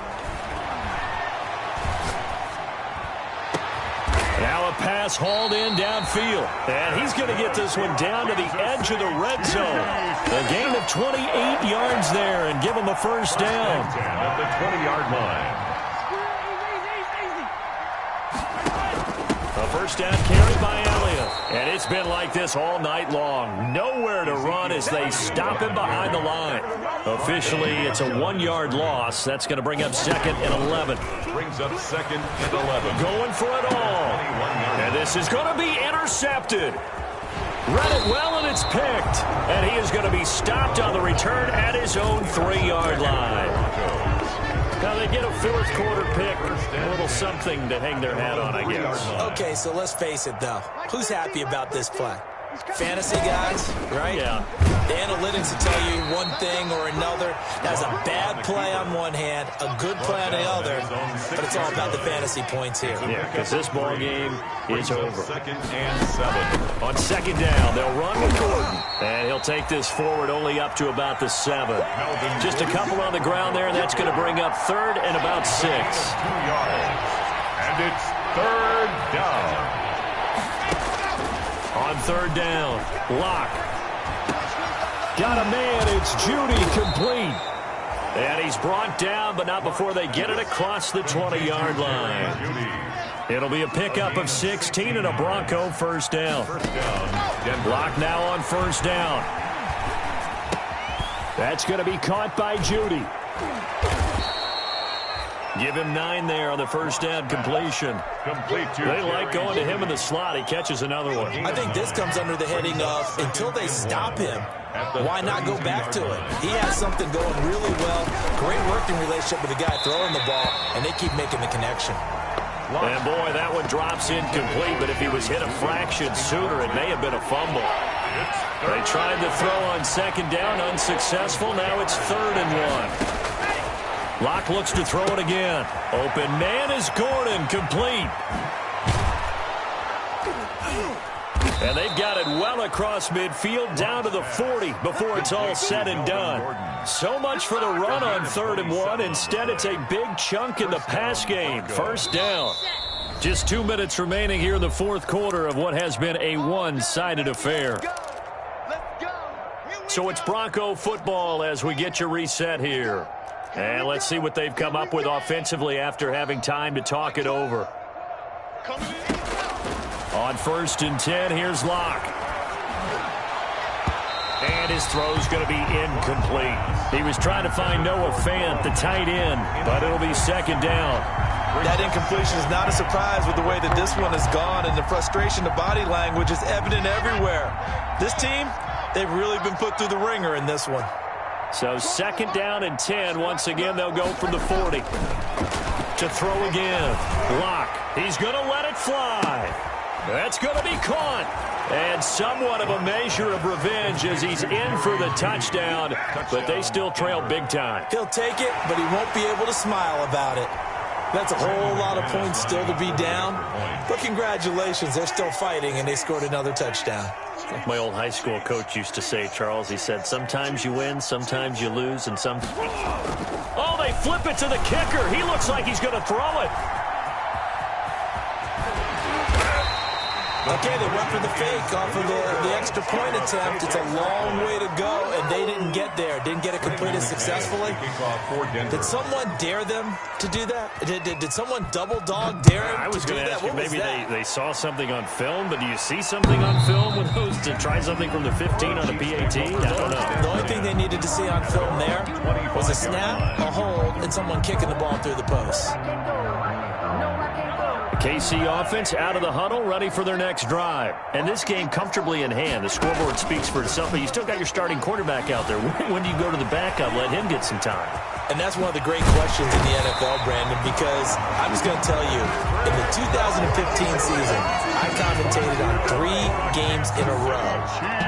Now a pass hauled in downfield. And he's going to get this one down to the edge of the red zone. A gain of 28 yards there and give him a first down. At the 20-yard line. A first down carry by Elliott. And it's been like this all night long. Nowhere to run as they stop him behind the line. Officially, it's a 1-yard loss. That's going to bring up second and 11. Brings up second and 11. Going for it all. And this is going to be intercepted. Read it well, and it's picked. And he is going to be stopped on the return at his own 3-yard line. Now they get a fourth quarter pick. A little something to hang their hat on, I guess. Okay, so let's face it, though. Who's happy about this play? Fantasy guys, right? Yeah. The analytics will tell you one thing or another. That's a bad play on one hand, a good play on the other, but it's all about the fantasy points here. Yeah, because this ball game is over. Second and 7. On second down, they'll run with Gordon. And he'll take this forward only up to about the 7. Just a couple on the ground there, and that's going to bring up third and about 6. 2 yards. And it's third down. On third down, Locke. Got a man, it's Judy, complete. And he's brought down, but not before they get it across the 20-yard line. It'll be a pickup of 16 and a Bronco first down. Locke now on first down. That's going to be caught by Judy. Give him 9 there on the first down completion. They like going to him in the slot. He catches another one. I think this comes under the heading of until they stop him, why not go back to it? He has something going really well. Great working relationship with the guy throwing the ball, and they keep making the connection. And boy, that one drops incomplete, but if he was hit a fraction sooner, it may have been a fumble. They tried to throw on second down, unsuccessful. Now it's third and 1. Locke looks to throw it again. Open man is Gordon, complete. And they've got it well across midfield, down to the 40 before it's all said and done. So much for the run on third and 1. Instead, it's a big chunk in the pass game. First down. Just 2 minutes remaining here in the fourth quarter of what has been a one-sided affair. So it's Bronco football as we get you reset here. And let's see what they've come up with offensively after having time to talk it over. On 1st and 10, here's Locke. And his throw's going to be incomplete. He was trying to find Noah Fant, the tight end, but it'll be 2nd down. That incompletion is not a surprise with the way that this one has gone, and the frustration, the body language is evident everywhere. This team, they've really been put through the ringer in this one. So 2nd down and 10. Once again, they'll go from the 40. To throw again. Locke. He's going to let it fly. That's going to be caught. And somewhat of a measure of revenge as he's in for the touchdown, but they still trail big time. He'll take it, but he won't be able to smile about it. That's a whole lot of points still to be down. But congratulations, they're still fighting, and they scored another touchdown. Like my old high school coach used to say, Charles, he said, sometimes you win, sometimes you lose, and some... Oh, they flip it to the kicker. He looks like he's going to throw it. Okay, they went for the fake off of the extra point attempt. It's a long way to go, and they didn't get there. Didn't get it completed successfully. Did someone dare them to do that? Did someone double dog dare them I was to do going to that? ask you, What was maybe that? they saw something on film, but do you see something on film with those to try something from the 15 on a PAT? I don't know. The only thing they needed to see on film there was a snap, a hold, and someone kicking the ball through the post. KC offense out of the huddle, ready for their next drive. And this game comfortably in hand. The scoreboard speaks for itself, but you still got your starting quarterback out there. When do you go to the backup? Let him get some time. And that's one of the great questions in the NFL, Brandon, because I'm just going to tell you, in the 2015 season, I commentated on 3 games in a row.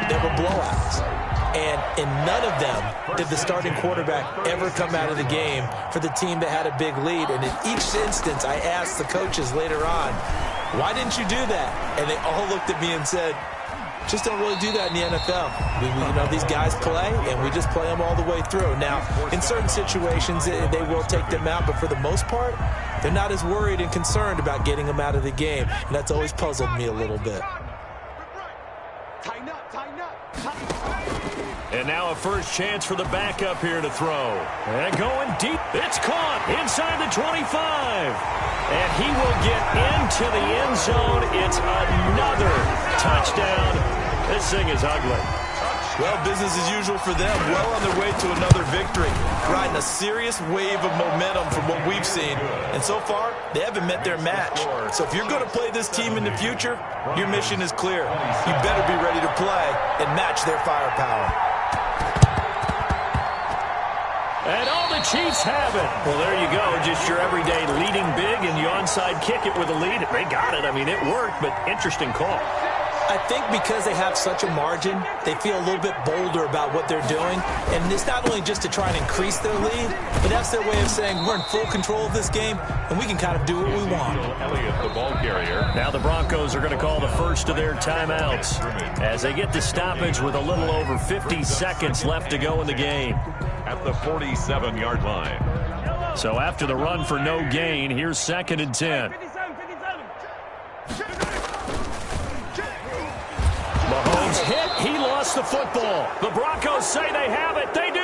There were blowouts. And in none of them did the starting quarterback ever come out of the game for the team that had a big lead. And in each instance, I asked the coaches later on, why didn't you do that? And they all looked at me and said, just don't really do that in the NFL. You know, these guys play, and we just play them all the way through. Now, in certain situations, they will take them out, but for the most part, they're not as worried and concerned about getting them out of the game. And that's always puzzled me a little bit. And now a first chance for the backup here to throw. And going deep. It's caught inside the 25. And he will get into the end zone. It's another touchdown. This thing is ugly. Well, business as usual for them. Well on their way to another victory. Riding a serious wave of momentum from what we've seen. And so far, they haven't met their match. So if you're going to play this team in the future, your mission is clear. You better be ready to play and match their firepower. And all the Chiefs have it. Well, there you go. Just your everyday leading big, and you onside kick it with a lead. They got it. I mean, it worked, but interesting call. I think because they have such a margin, they feel a little bit bolder about what they're doing. And it's not only just to try and increase their lead, but that's their way of saying we're in full control of this game, and we can kind of do what we want. Elliott, the ball carrier. Now the Broncos are going to call the first of their timeouts as they get the stoppage with a little over 50 seconds left to go in the game. At the 47-yard line. So after the run for no gain, here's 2nd and 10. Mahomes hit. He lost the football. The Broncos say they have it. They do.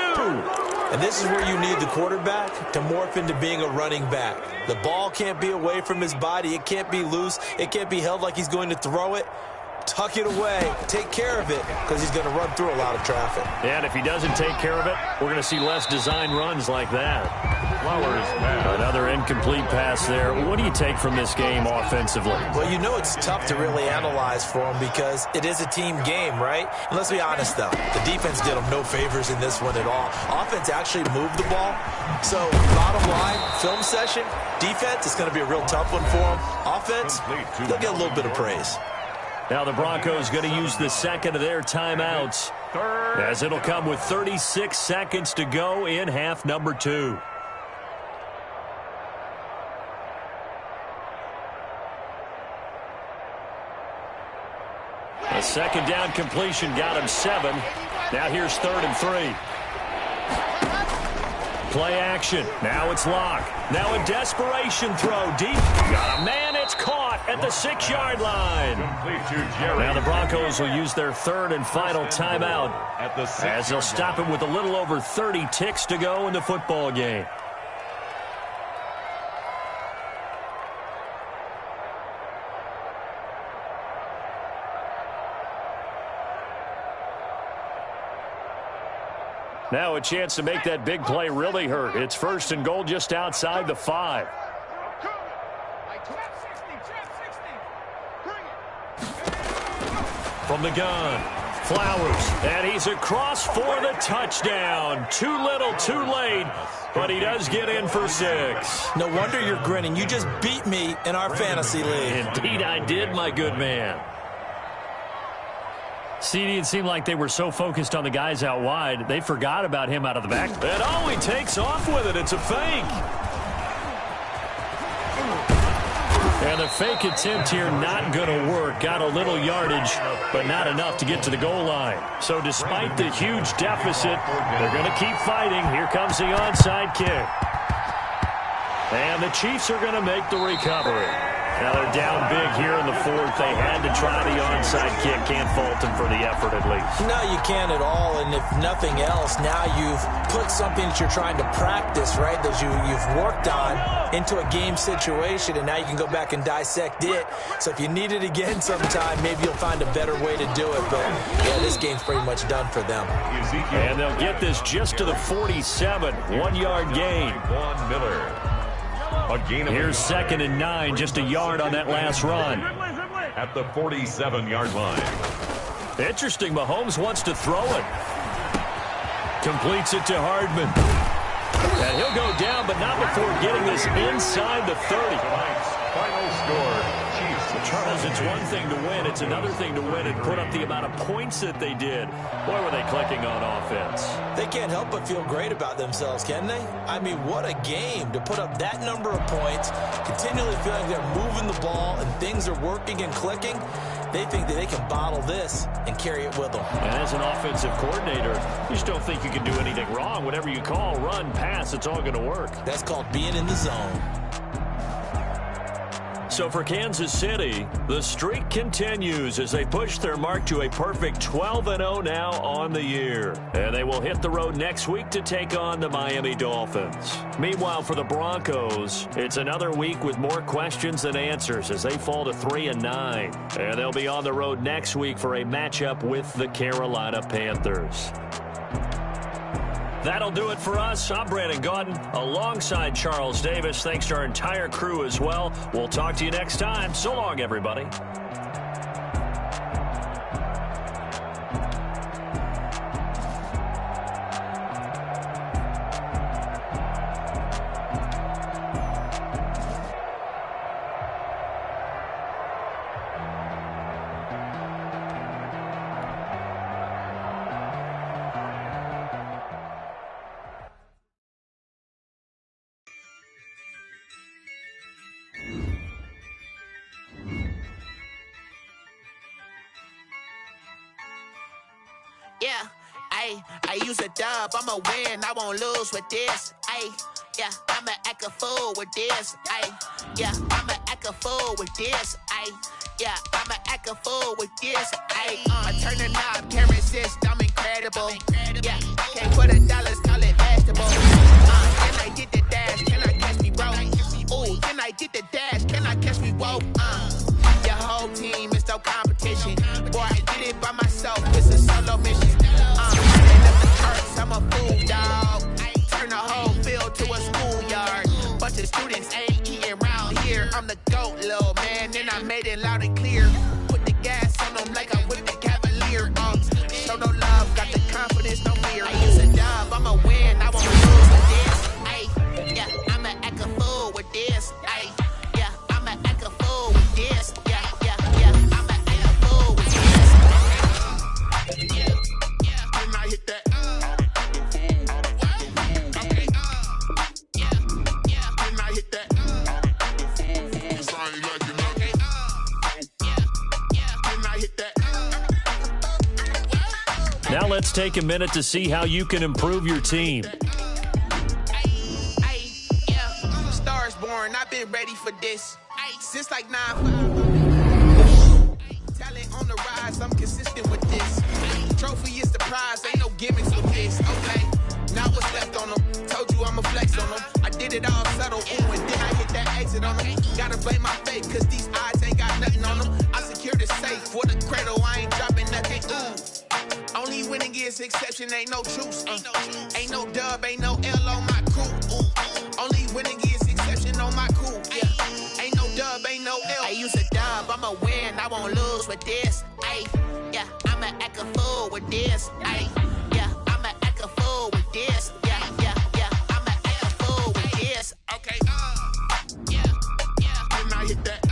And this is where you need the quarterback to morph into being a running back. The ball can't be away from his body. It can't be loose. It can't be held like he's going to throw it. Tuck it away. Take care of it because he's going to run through a lot of traffic. And if he doesn't take care of it, we're going to see less design runs like that. Flowers pass. Another incomplete pass there. What do you take from this game offensively? Well, you know it's tough to really analyze for him because it is a team game, right? And let's be honest, though. The defense did them no favors in this one at all. Offense actually moved the ball. So, bottom line, film session, defense is going to be a real tough one for them. Offense, they'll get a little bit of praise. Now the Broncos going to use the second of their timeouts as it'll come with 36 seconds to go in half number 2. A second down completion got him 7. Now here's 3rd and 3. Play action. Now it's Locke. Now a desperation throw deep. Got a man. It's caught at the 6-yard line. Now the Broncos will use their 3rd and final timeout as they'll stop it with a little over 30 ticks to go in the football game. Now a chance to make that big play really hurt. It's 1st and goal just outside the 5. From the gun, Flowers, and he's across for the touchdown. Too little, too late, but he does get in for 6. No wonder you're grinning. You just beat me in our fantasy league. Indeed I did, my good man. CD, it seemed like they were so focused on the guys out wide, they forgot about him out of the back. And oh, he takes off with it. It's a fake. And the fake attempt here not going to work. Got a little yardage, but not enough to get to the goal line. So despite the huge deficit, they're going to keep fighting. Here comes the onside kick. And the Chiefs are going to make the recovery. Now they're down big here in the 4th. They had to try the onside kick. Can't fault them for the effort at least. No, you can't at all. And if nothing else, now you've put something that you're trying to practice, right, that you've worked on into a game situation, and now you can go back and dissect it. So if you need it again sometime, maybe you'll find a better way to do it. But, yeah, this game's pretty much done for them. And they'll get this just to the 47. 1-yard gain. Von Miller. Here's 2nd and 9, just a yard on that last run. At the 47-yard line. Interesting, Mahomes wants to throw it. Completes it to Hardman. And he'll go down, but not before getting this inside the 30. Final score, Chiefs. Charles, it's one thing to win. It's another thing to win and put up the amount of points that they did. Boy, were they clicking on offense. They can't help but feel great about themselves, can they? I mean, what a game to put up that number of points, continually feeling they're moving the ball and things are working and clicking. They think that they can bottle this and carry it with them. And as an offensive coordinator, you just don't think you can do anything wrong. Whatever you call, run, pass, it's all going to work. That's called being in the zone. So for Kansas City, the streak continues as they push their mark to a perfect 12-0 now on the year. And they will hit the road next week to take on the Miami Dolphins. Meanwhile, for the Broncos, it's another week with more questions than answers as they fall to 3-9. And they'll be on the road next week for a matchup with the Carolina Panthers. That'll do it for us. I'm Brandon Gaudin alongside Charles Davis. Thanks to our entire crew as well. We'll talk to you next time. So long, everybody. Yeah, I use a dub, I'ma win, I won't lose with this. Yeah, I'ma act a fool with this. Yeah, I'ma act a fool with this. Yeah, I'ma act a fool with this. I turn the knob, can't resist, I'm incredible. Yeah, can't put $1, call it vegetable. Can I get the dash, can I catch me roll? Ooh, can I get the dash, can I catch me roll? Your whole team is no competition. Boy, I did it by myself, it's a solo mission. I'm a fool, dog. Turn the whole field to a schoolyard. Bunch of students ain't eating round here. I'm the GOAT, little man, and I made it loud and clear. Put the gas on them like I whipped the Cavalier. Show no love, got the confidence, no fear. I use a dub, I'ma win, I won't lose with this. Yeah, I'ma act a fool with this. Yeah, I'ma act a fool with this. Yeah, I'ma act a fool with this. Can I hit that? Now let's take a minute to see how you can improve your team. Stars born, I've been ready for this. Since like 9. Talent on the rise, I'm consistent with this. Trophy is the prize, ain't no gimmicks with this. Okay, now what's left on them? Told you I'ma flex on them. I did it all subtle, ooh, and then I hit that exit on them. Gotta blame my fate, cause these eyes ain't got nothing on them. I secure the safe for the cradle, I ain't dropping nothing, ooh. Only winning is exception, ain't no truce. Ain't no dub, ain't no L on my cool. Only winning is exception on my cool. Yeah. Ain't no dub, ain't no L. I use a dub, I'ma win, I won't lose with this. Ay, yeah, I'ma act a fool with this. Ay, yeah, I'ma act a fool with this. Yeah, yeah, yeah, I'ma act a fool with this. Okay, yeah, yeah, and I hit that.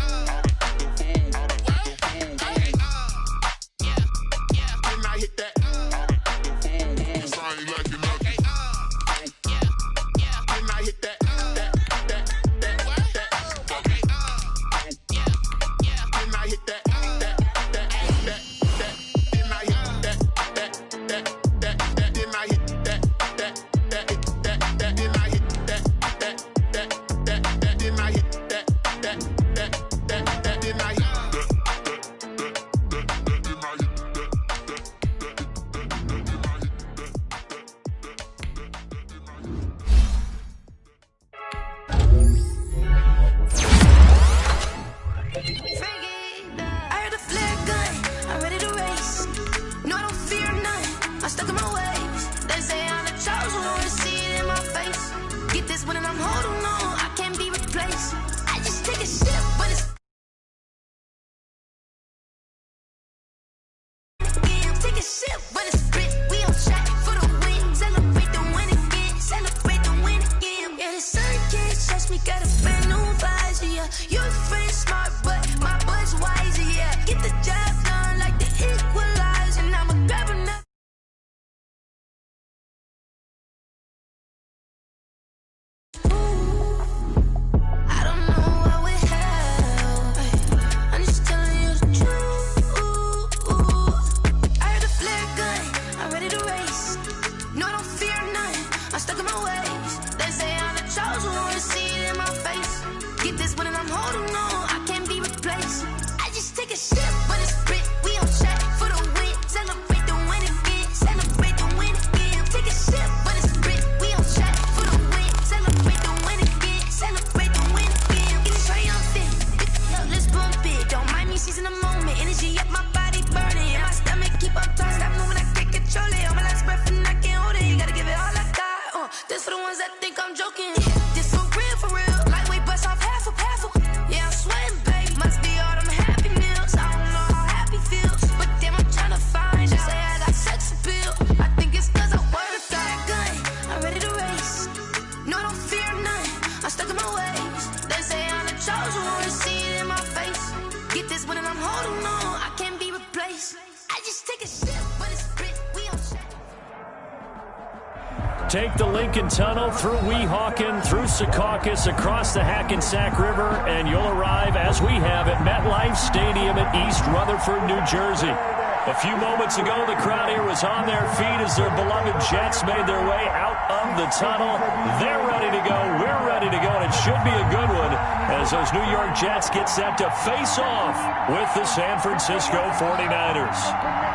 Take the Lincoln Tunnel through Weehawken, through Secaucus, across the Hackensack River, and you'll arrive, as we have, at MetLife Stadium in East Rutherford, New Jersey. A few moments ago, the crowd here was on their feet as their beloved Jets made their way out of the tunnel. They're ready to go. We're ready to go, and it should be a good one as those New York Jets get set to face off with the San Francisco 49ers.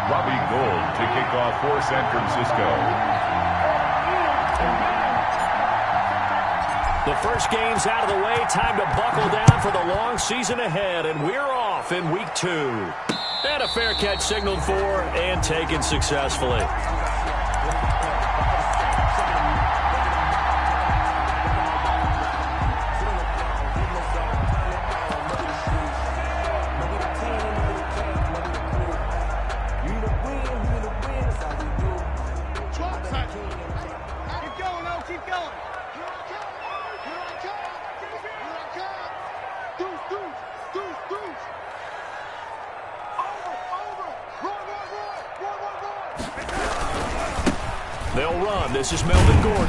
Robbie Gould to kick off for San Francisco. The first game's out of the way. Time to buckle down for the long season ahead, and we're off in week 2. And a fair catch signaled for and taken successfully. They'll run. This is Melvin Gordon.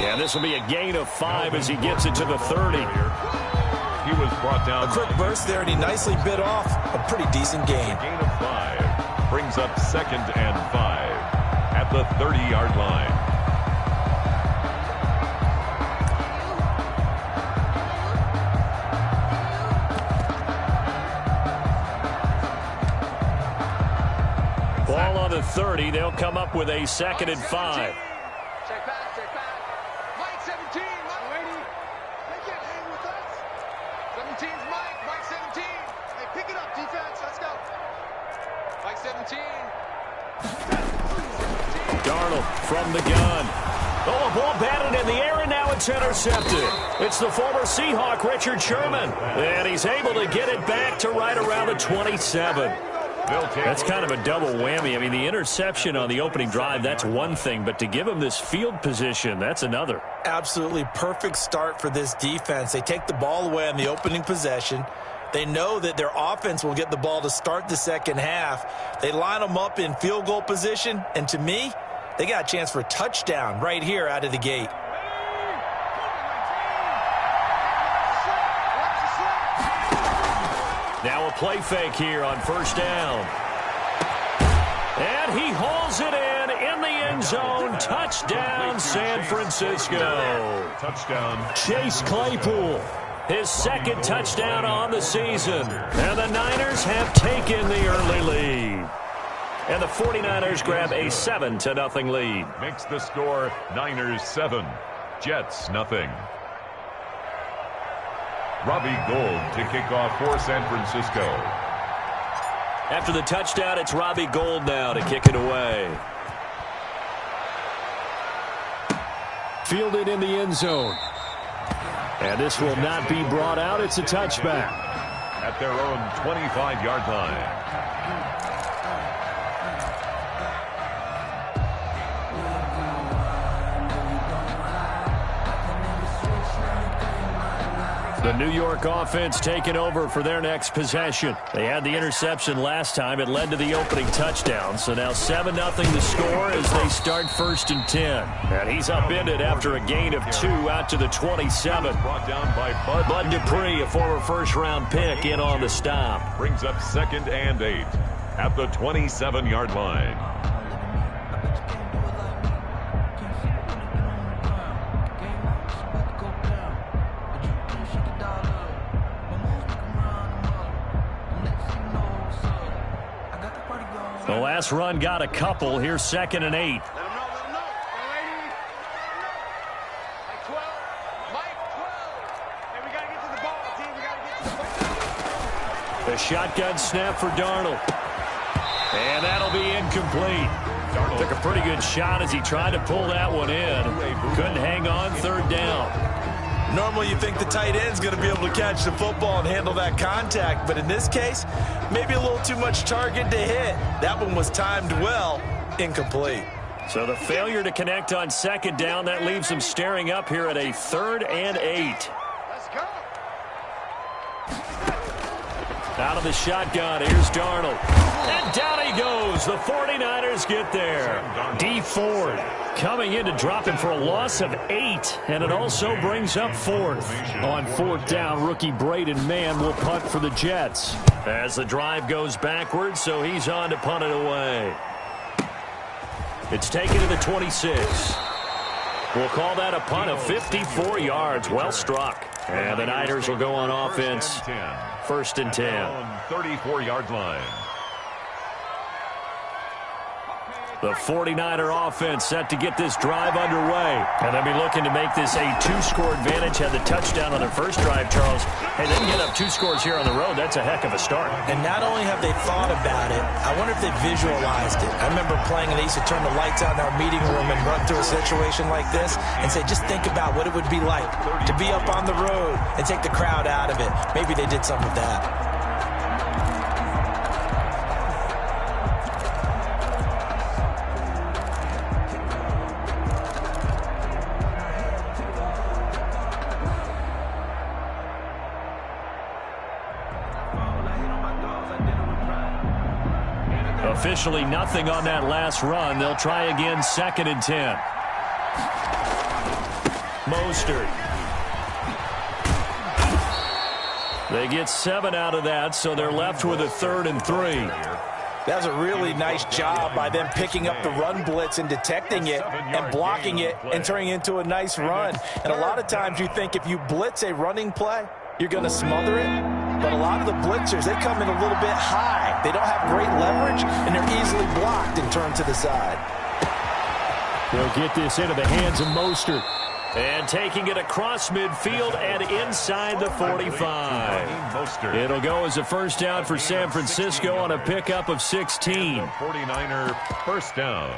And this will be a gain of 5 as he gets it to the 30. He was brought down. A quick burst there, and he nicely bit off a pretty decent gain. Gain of 5 brings up 2nd and 5 at the 30-yard line. Ball on the 30. They'll come up with a 2nd and 5. Check back, check back. Mike 17, Mike. Ready? They can't hang with us. 17's Mike, Mike 17. Hey, pick it up, defense. Let's go. Mike 17. Darnold from the gun. Oh, a ball batted in the air, and now it's intercepted. It's the former Seahawk, Richard Sherman. And he's able to get it back to right around the 27. That's kind of a double whammy. I mean, the interception on the opening drive, that's one thing. But to give him this field position, that's another. Absolutely perfect start for this defense. They take the ball away on the opening possession. They know that their offense will get the ball to start the second half. They line them up in field goal position. And to me, they got a chance for a touchdown right here out of the gate. Now a play fake here on first down. And he hauls it in the end zone. Touchdown, San Francisco. Touchdown. Chase Claypool, his second touchdown on the season. And the Niners have taken the early lead. And the 49ers grab a 7-0 lead. Makes the score Niners 7, Jets nothing. Robbie Gould to kick off for San Francisco. After the touchdown, it's Robbie Gould now to kick it away. Fielded in the end zone. And this will not be brought out. It's a touchback. At their own 25-yard line. The New York offense taking over for their next possession. They had the interception last time. It led to the opening touchdown. So now 7-0 the score as they start 1st and 10. And he's upended after a gain of 2 out to the 27. Brought down by Bud Dupree, a former first-round pick, in on the stop. Brings up 2nd and 8 at the 27-yard line. The last run got a couple. Here's 2nd and 8. Let him know. Mike 12. Mike 12. Hey, we got to get to the ball, team. We got to get to the ball. The shotgun snap for Darnold. And that'll be incomplete. Darnold took a pretty good shot as he tried to pull that one in. Couldn't hang on. 3rd down. Normally you think the tight end's going to be able to catch the football and handle that contact, but in this case, maybe a little too much target to hit. That one was timed well, incomplete. So the failure to connect on 2nd down, that leaves him staring up here at a 3rd and 8. Let's go. Out of the shotgun, here's Darnold. And down he goes. The 49ers get there. D Ford coming in to drop him for a loss of 8. And it also brings up 4th. On 4th down, rookie Braden Mann will punt for the Jets. As the drive goes backwards, so he's on to punt it away. It's taken to the 26. We'll call that a punt of 54 yards. Well struck. And the Niners will go on offense. 1st and 10. 34-yard line. The 49er offense set to get this drive underway. And they'll be looking to make this a 2-score advantage. Had the touchdown on their first drive, Charles. Hey, they can get up 2 scores here on the road. That's a heck of a start. And not only have they thought about it, I wonder if they visualized it. I remember playing, and they used to turn the lights out in our meeting room and run through a situation like this and say, just think about what it would be like to be up on the road and take the crowd out of it. Maybe they did some of that. Officially nothing on that last run. They'll try again, 2nd and 10. Mostert. They get 7 out of that, so they're left with a 3rd and 3. That was a really nice job by them picking up the run blitz and detecting it and blocking it and turning it into a nice run. And a lot of times you think if you blitz a running play, you're going to smother it. But a lot of the blitzers, they come in a little bit high. They don't have great leverage, and they're easily blocked and turned to the side. He'll get this into the hands of Mostert. And taking it across midfield and inside the 45. It'll go as a first down for San Francisco on a pickup of 16. 49er first down.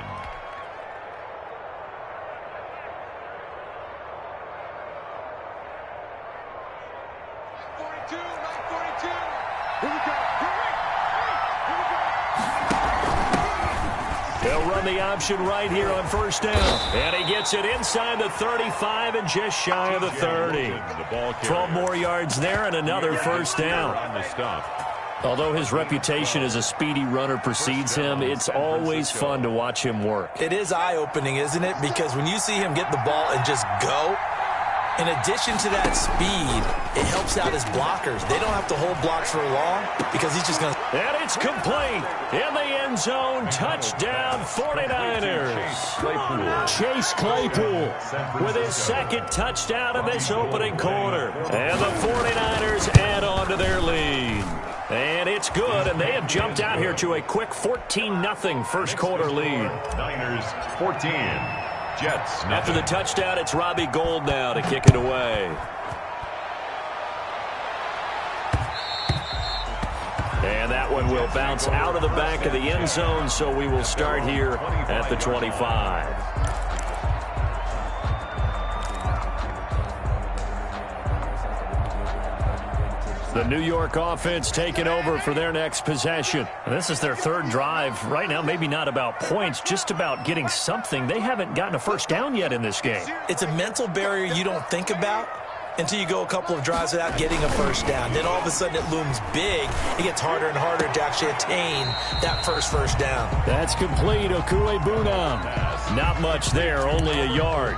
They'll run the option right here on first down. And he gets it inside the 35 and just shy of the 30. 12 more yards there and another first down. Although his reputation as a speedy runner precedes him, it's always fun to watch him work. It is eye-opening, isn't it? Because when you see him get the ball and just go, in addition to that speed, it helps out his blockers. They don't have to hold blocks for long because he's just going to... And it's complete. In the end zone, touchdown 49ers. Chase Claypool with his second touchdown in this opening quarter. And the 49ers add on to their lead. And it's good, and they have jumped out here to a quick 14-0 first quarter lead. Niners 14. Jets. After the touchdown, it's Robbie Gould now to kick it away. And that one will bounce out of the back of the end zone, so we will start here at the 25. The New York offense taking over for their next possession. This is their third drive. Right now, maybe not about points, just about getting something. They haven't gotten a first down yet in this game. It's a mental barrier you don't think about until you go a couple of drives without getting a first down. Then all of a sudden it looms big. It gets harder and harder to actually attain that first down. That's complete. Okuebunam. Not much there, only a yard.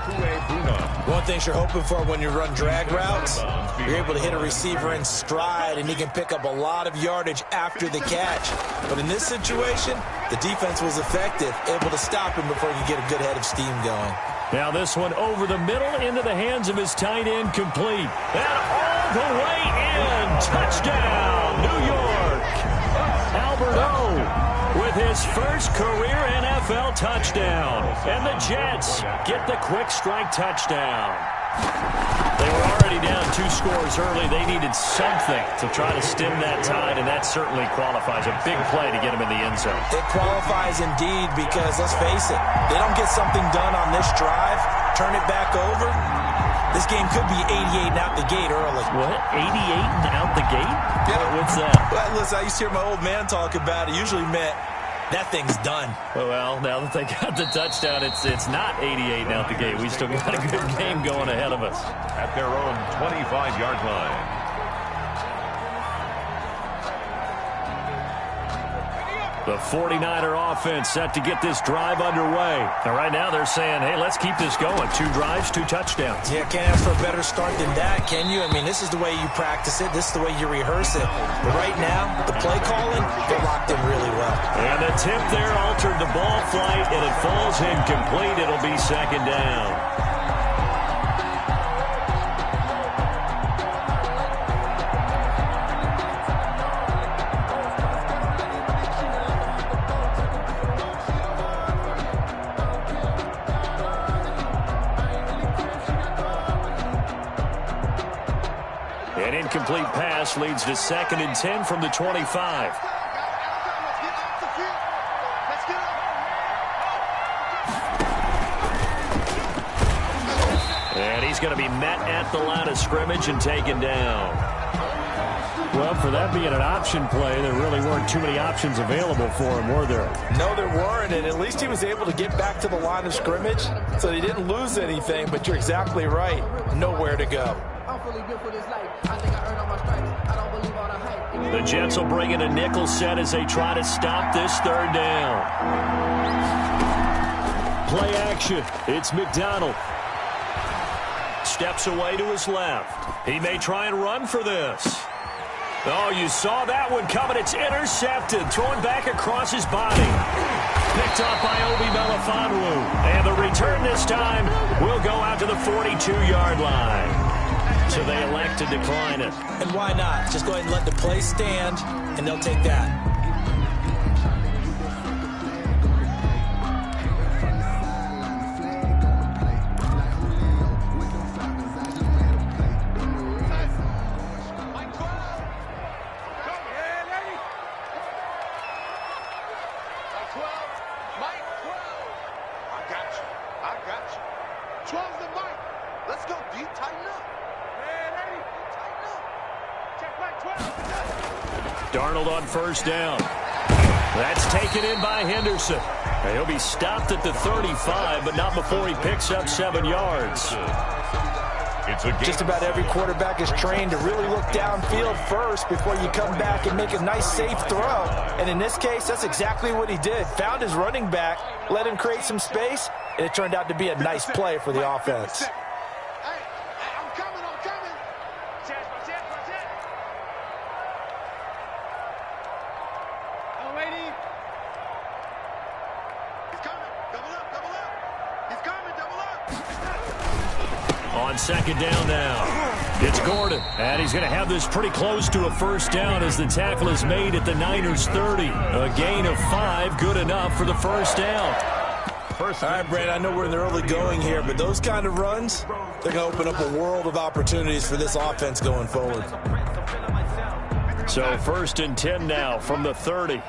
One thing you're hoping for when you run drag routes, you're able to hit a receiver in stride, and he can pick up a lot of yardage after the catch. But in this situation, the defense was effective, able to stop him before he could get a good head of steam going. Now this one over the middle into the hands of his tight end, complete. And all the way in. Touchdown, New York. Albert O with his first career NFL touchdown. And the Jets get the quick strike touchdown. They were already down 2 scores early. They needed something to try to stem that tide, and that certainly qualifies. A big play to get him in the end zone. It qualifies indeed because, let's face it, they don't get something done on this drive, turn it back over, this game could be 88 and out the gate early. What? 88 and out the gate? Yeah. What's that? Well, listen, I used to hear my old man talk about it. Usually meant that thing's done. Well, now that they got the touchdown, it's not 88 and out the gate. We still got a good game going ahead of us. At their own 25-yard line. The 49er offense set to get this drive underway. And right now they're saying, hey, let's keep this going. 2 drives, 2 touchdowns. Yeah, can't ask for a better start than that, can you? I mean, this is the way you practice it. This is the way you rehearse it. But right now, the play calling, they're locked in really well. And the tip there altered the ball flight, and it falls incomplete. It'll be second down. An incomplete pass leads to 2nd and 10 from the 25. And he's going to be met at the line of scrimmage and taken down. Well, for that being an option play, there really weren't too many options available for him, were there? No, there weren't, and at least he was able to get back to the line of scrimmage, so he didn't lose anything, but you're exactly right. Nowhere to go. The Jets will bring in a nickel set as they try to stop this 3rd down. Play action. It's McDonald. Steps away to his left. He may try and run for this. Oh, you saw that one coming. It's intercepted. Thrown back across his body. Picked up by Obi Melifonwu. And the return this time will go out to the 42-yard line. So they elect to decline it. And why not? Just go ahead and let the play stand, and they'll take that. Darnold on first down. That's taken in by Henderson. He'll be stopped at the 35, but not before he picks up 7 yards. Just about every quarterback is trained to really look downfield first before you come back and make a nice, safe throw. And in this case, that's exactly what he did. Found his running back, let him create some space, and it turned out to be a nice play for the offense. On second down now, it's Gordon. And he's going to have this pretty close to a first down as the tackle is made at the Niners' 30. A gain of 5, good enough for the first down. All right, Brad, I know we're in the early going here, but those kind of runs, they're going to open up a world of opportunities for this offense going forward. So 1st and 10 now from the 30.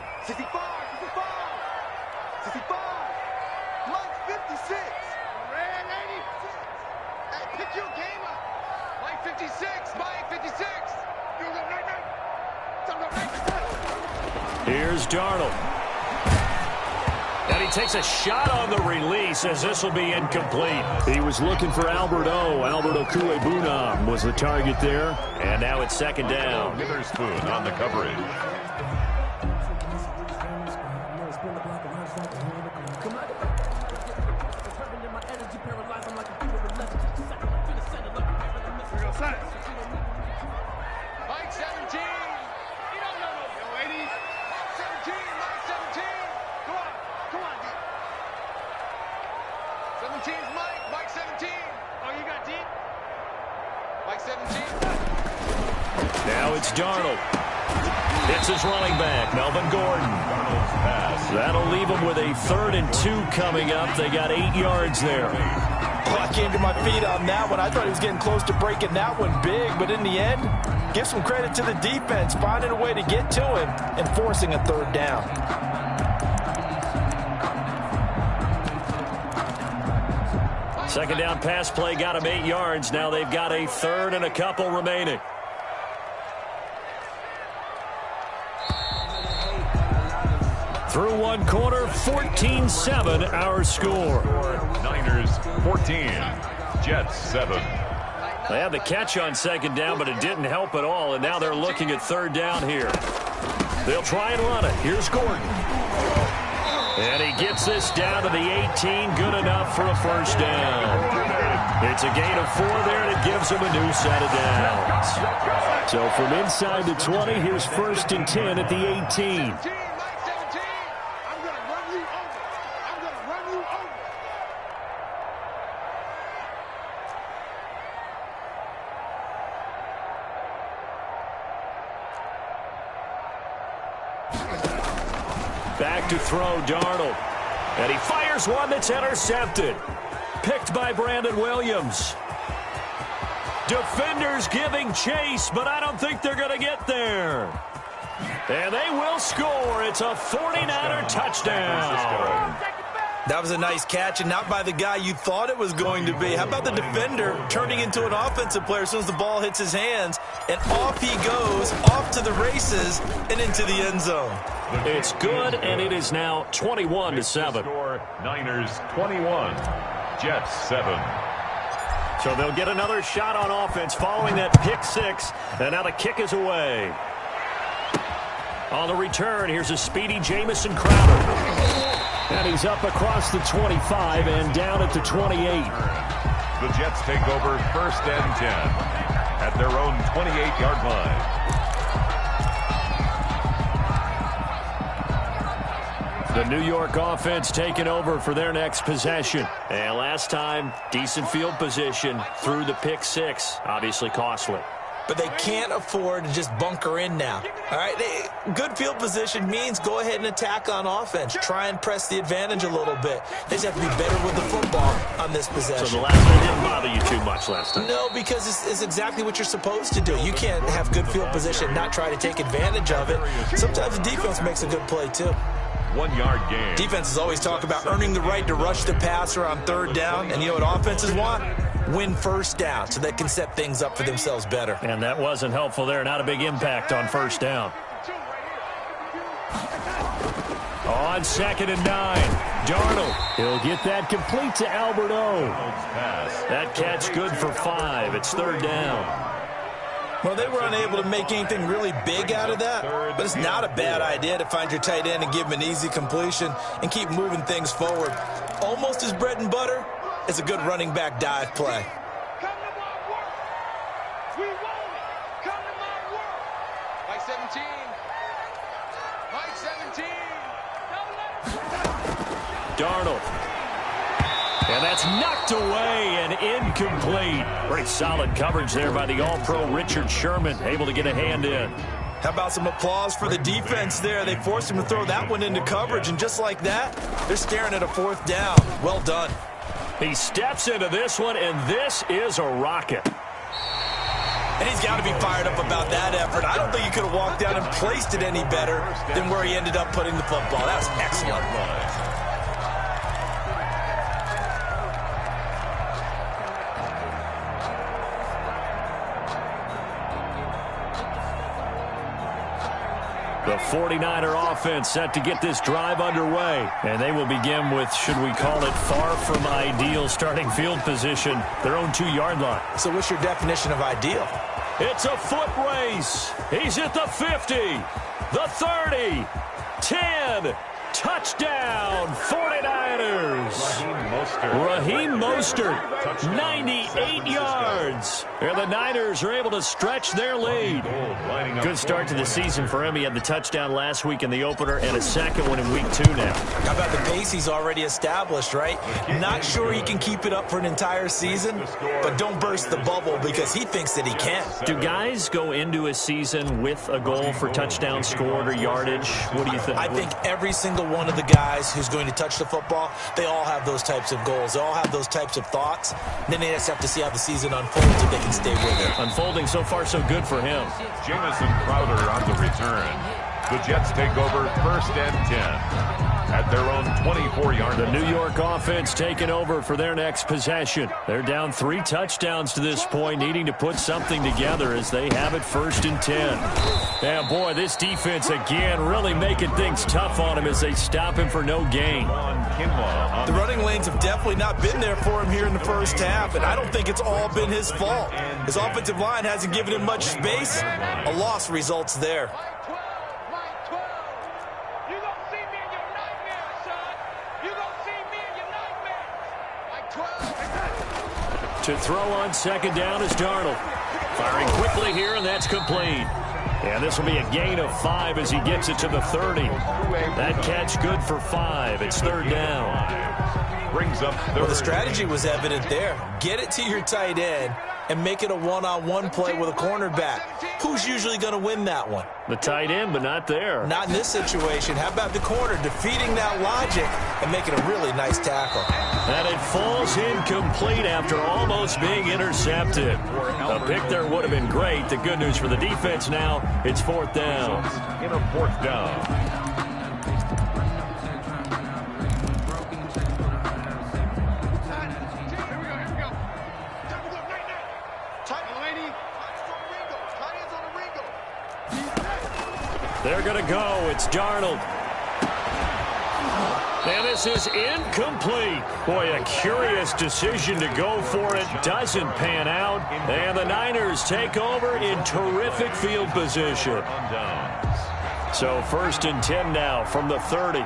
Here's Darnold. And he takes a shot on the release as this will be incomplete. He was looking for Albert Okuebunam was the target there. And now it's second down. Witherspoon on the coverage. Now it's Darnold. It's his running back, Melvin Gordon. That'll leave him with a 3rd and 2 coming up. They got 8 yards there. I came to my feet on that one. I thought he was getting close to breaking that one big, but in the end, give some credit to the defense, finding a way to get to him and forcing a 3rd down. Second down pass play got him 8 yards. Now they've got a 3rd and a couple remaining. Through one quarter, 14-7 our score. Niners 14, Jets 7. They had the catch on second down, but it didn't help at all, and now they're looking at 3rd down here. They'll try and run it. Here's Gordon. And he gets this down to the 18, good enough for a first down. It's a gain of 4 there, and it gives him a new set of downs. So from inside the 20, here's 1st and 10 at the 18. Back to throw, Darnold. And he fires one that's intercepted. Picked by Brandon Williams. Defenders giving chase, but I don't think they're going to get there. And they will score. It's a 49er touchdown. That was a nice catch, and not by the guy you thought it was going to be. How about the defender turning into an offensive player as soon as the ball hits his hands, and off he goes, off to the races, and into the end zone. It's good, and it is now 21-7. Niners 21, Jets 7. So they'll get another shot on offense following that pick 6, and now the kick is away. On the return, here's a speedy Jamison Crowder. And he's up across the 25 and down at the 28. The Jets take over 1st and 10 at their own 28-yard line. The New York offense taking over for their next possession. And last time, decent field position through the pick 6. Obviously costly. But they can't afford to just bunker in now. All right, good field position means go ahead and attack on offense. Try and press the advantage a little bit. They just have to be better with the football on this possession. So the last one didn't bother you too much last time? No, because it's exactly what you're supposed to do. You can't have good field position and not try to take advantage of it. Sometimes the defense makes a good play, too. 1-yard gain. Defenses always talk about earning the right to rush the passer on 3rd down. And you know what offenses want? Win 1st down so they can set things up for themselves better. And that wasn't helpful there. Not a big impact on 1st down. on 2nd and 9. Darnold. He'll get that complete to Albert O. That catch good for 5. It's 3rd down. Well, they were unable to make anything really big out of that, but it's not a bad idea to find your tight end and give him an easy completion and keep moving things forward. Almost his bread and butter is a good running back dive play. Come to my work. We want it. Come to my work. Mike 17. Mike 17. Darnold. And that's knocked away and incomplete. Pretty solid coverage there by the All-Pro Richard Sherman, able to get a hand in. How about some applause for the defense there? They forced him to throw that one into coverage, and just like that, they're staring at a 4th down. Well done. He steps into this one, and this is a rocket. And he's got to be fired up about that effort. I don't think he could have walked down and placed it any better than where he ended up putting the football. That was excellent. The 49er offense set to get this drive underway. And they will begin with, should we call it, far from ideal starting field position, their own 2-yard line. So what's your definition of ideal? It's a foot race. He's at the 50, the 30, 10. Touchdown, 49ers. Raheem Mostert, 98 yards. And the Niners are able to stretch their lead. Good start to the season for him. He had the touchdown last week in the opener and a second one in week 2 now. How about the pace he's already established, right? Not sure he can keep it up for an entire season, but don't burst the bubble because he thinks that he can. Do guys go into a season with a goal for touchdown scored or yardage? What do you think? I think every single one of the guys who's going to touch the football, they all have those types of goals. They all have those types of thoughts. Then they just have to see how the season unfolds if they can stay with it. Unfolding so far so good for him. Jamison Crowder on the return. The Jets take over 1st and 10 at their own 24-yard line. The New York offense taking over for their next possession. They're down 3 touchdowns to this point, needing to put something together as they have it 1st and 10. And boy, this defense again really making things tough on him as they stop him for no gain. The running lanes have definitely not been there for him here in the first half, and I don't think it's all been his fault. His offensive line hasn't given him much space. A loss results there. To throw on 2nd down is Darnold. Firing quickly here, and that's complete. And this will be a gain of 5 as he gets it to the 30. That catch good for 5. It's 3rd down. Brings up well, the strategy was evident there. Get it to your tight end and make it a one-on-one play with a cornerback. Who's usually going to win that one? The tight end, but not there. Not in this situation. How about the corner defeating that logic and making a really nice tackle? And it falls incomplete after almost being intercepted. A pick there would have been great. The good news for the defense now, it's 4th down. In a 4th down. They're going to go. It's Darnold. And this is incomplete. Boy, a curious decision to go for it. Doesn't pan out. And the Niners take over in terrific field position. So 1st and 10 now from the 30.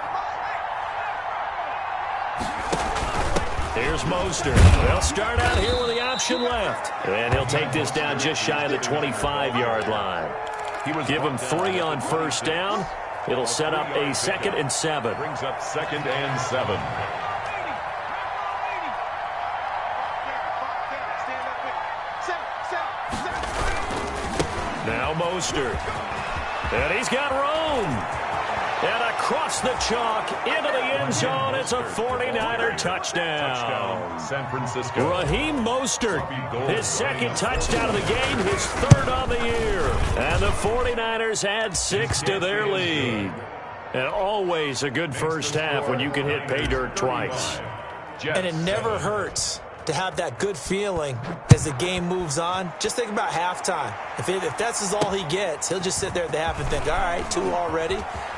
Here's Mostert. They'll start out here with the option left. And he'll take this down just shy of the 25-yard line. Give him 3 on 1st down. It'll set up a 2nd and 7. Brings up 2nd and 7. Now Mostert. And he's got room. And across the chalk into the end zone. It's a 49er touchdown. San Francisco. Raheem Mostert, his 2nd touchdown of the game, his 3rd on the year. And the 49ers add 6 to their lead. And always a good first half when you can hit pay dirt twice. And it never hurts to have that good feeling as the game moves on. Just think about halftime. If that's all he gets, he'll just sit there at the half and think, all right, 2 already.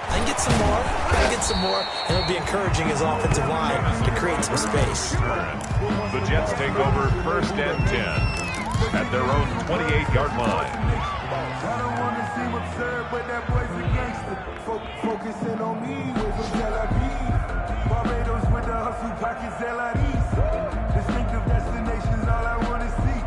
I can get some more. And it'll be encouraging his offensive line to create some space. The Jets take over 1st and 10 at their own 28-yard line. I don't want to seem absurd, but that boy's a gangster. Focusing on me, wait for Tel Aviv. Barbados with the hustle pockets, LIDs. Distinctive destinations, all I want to see.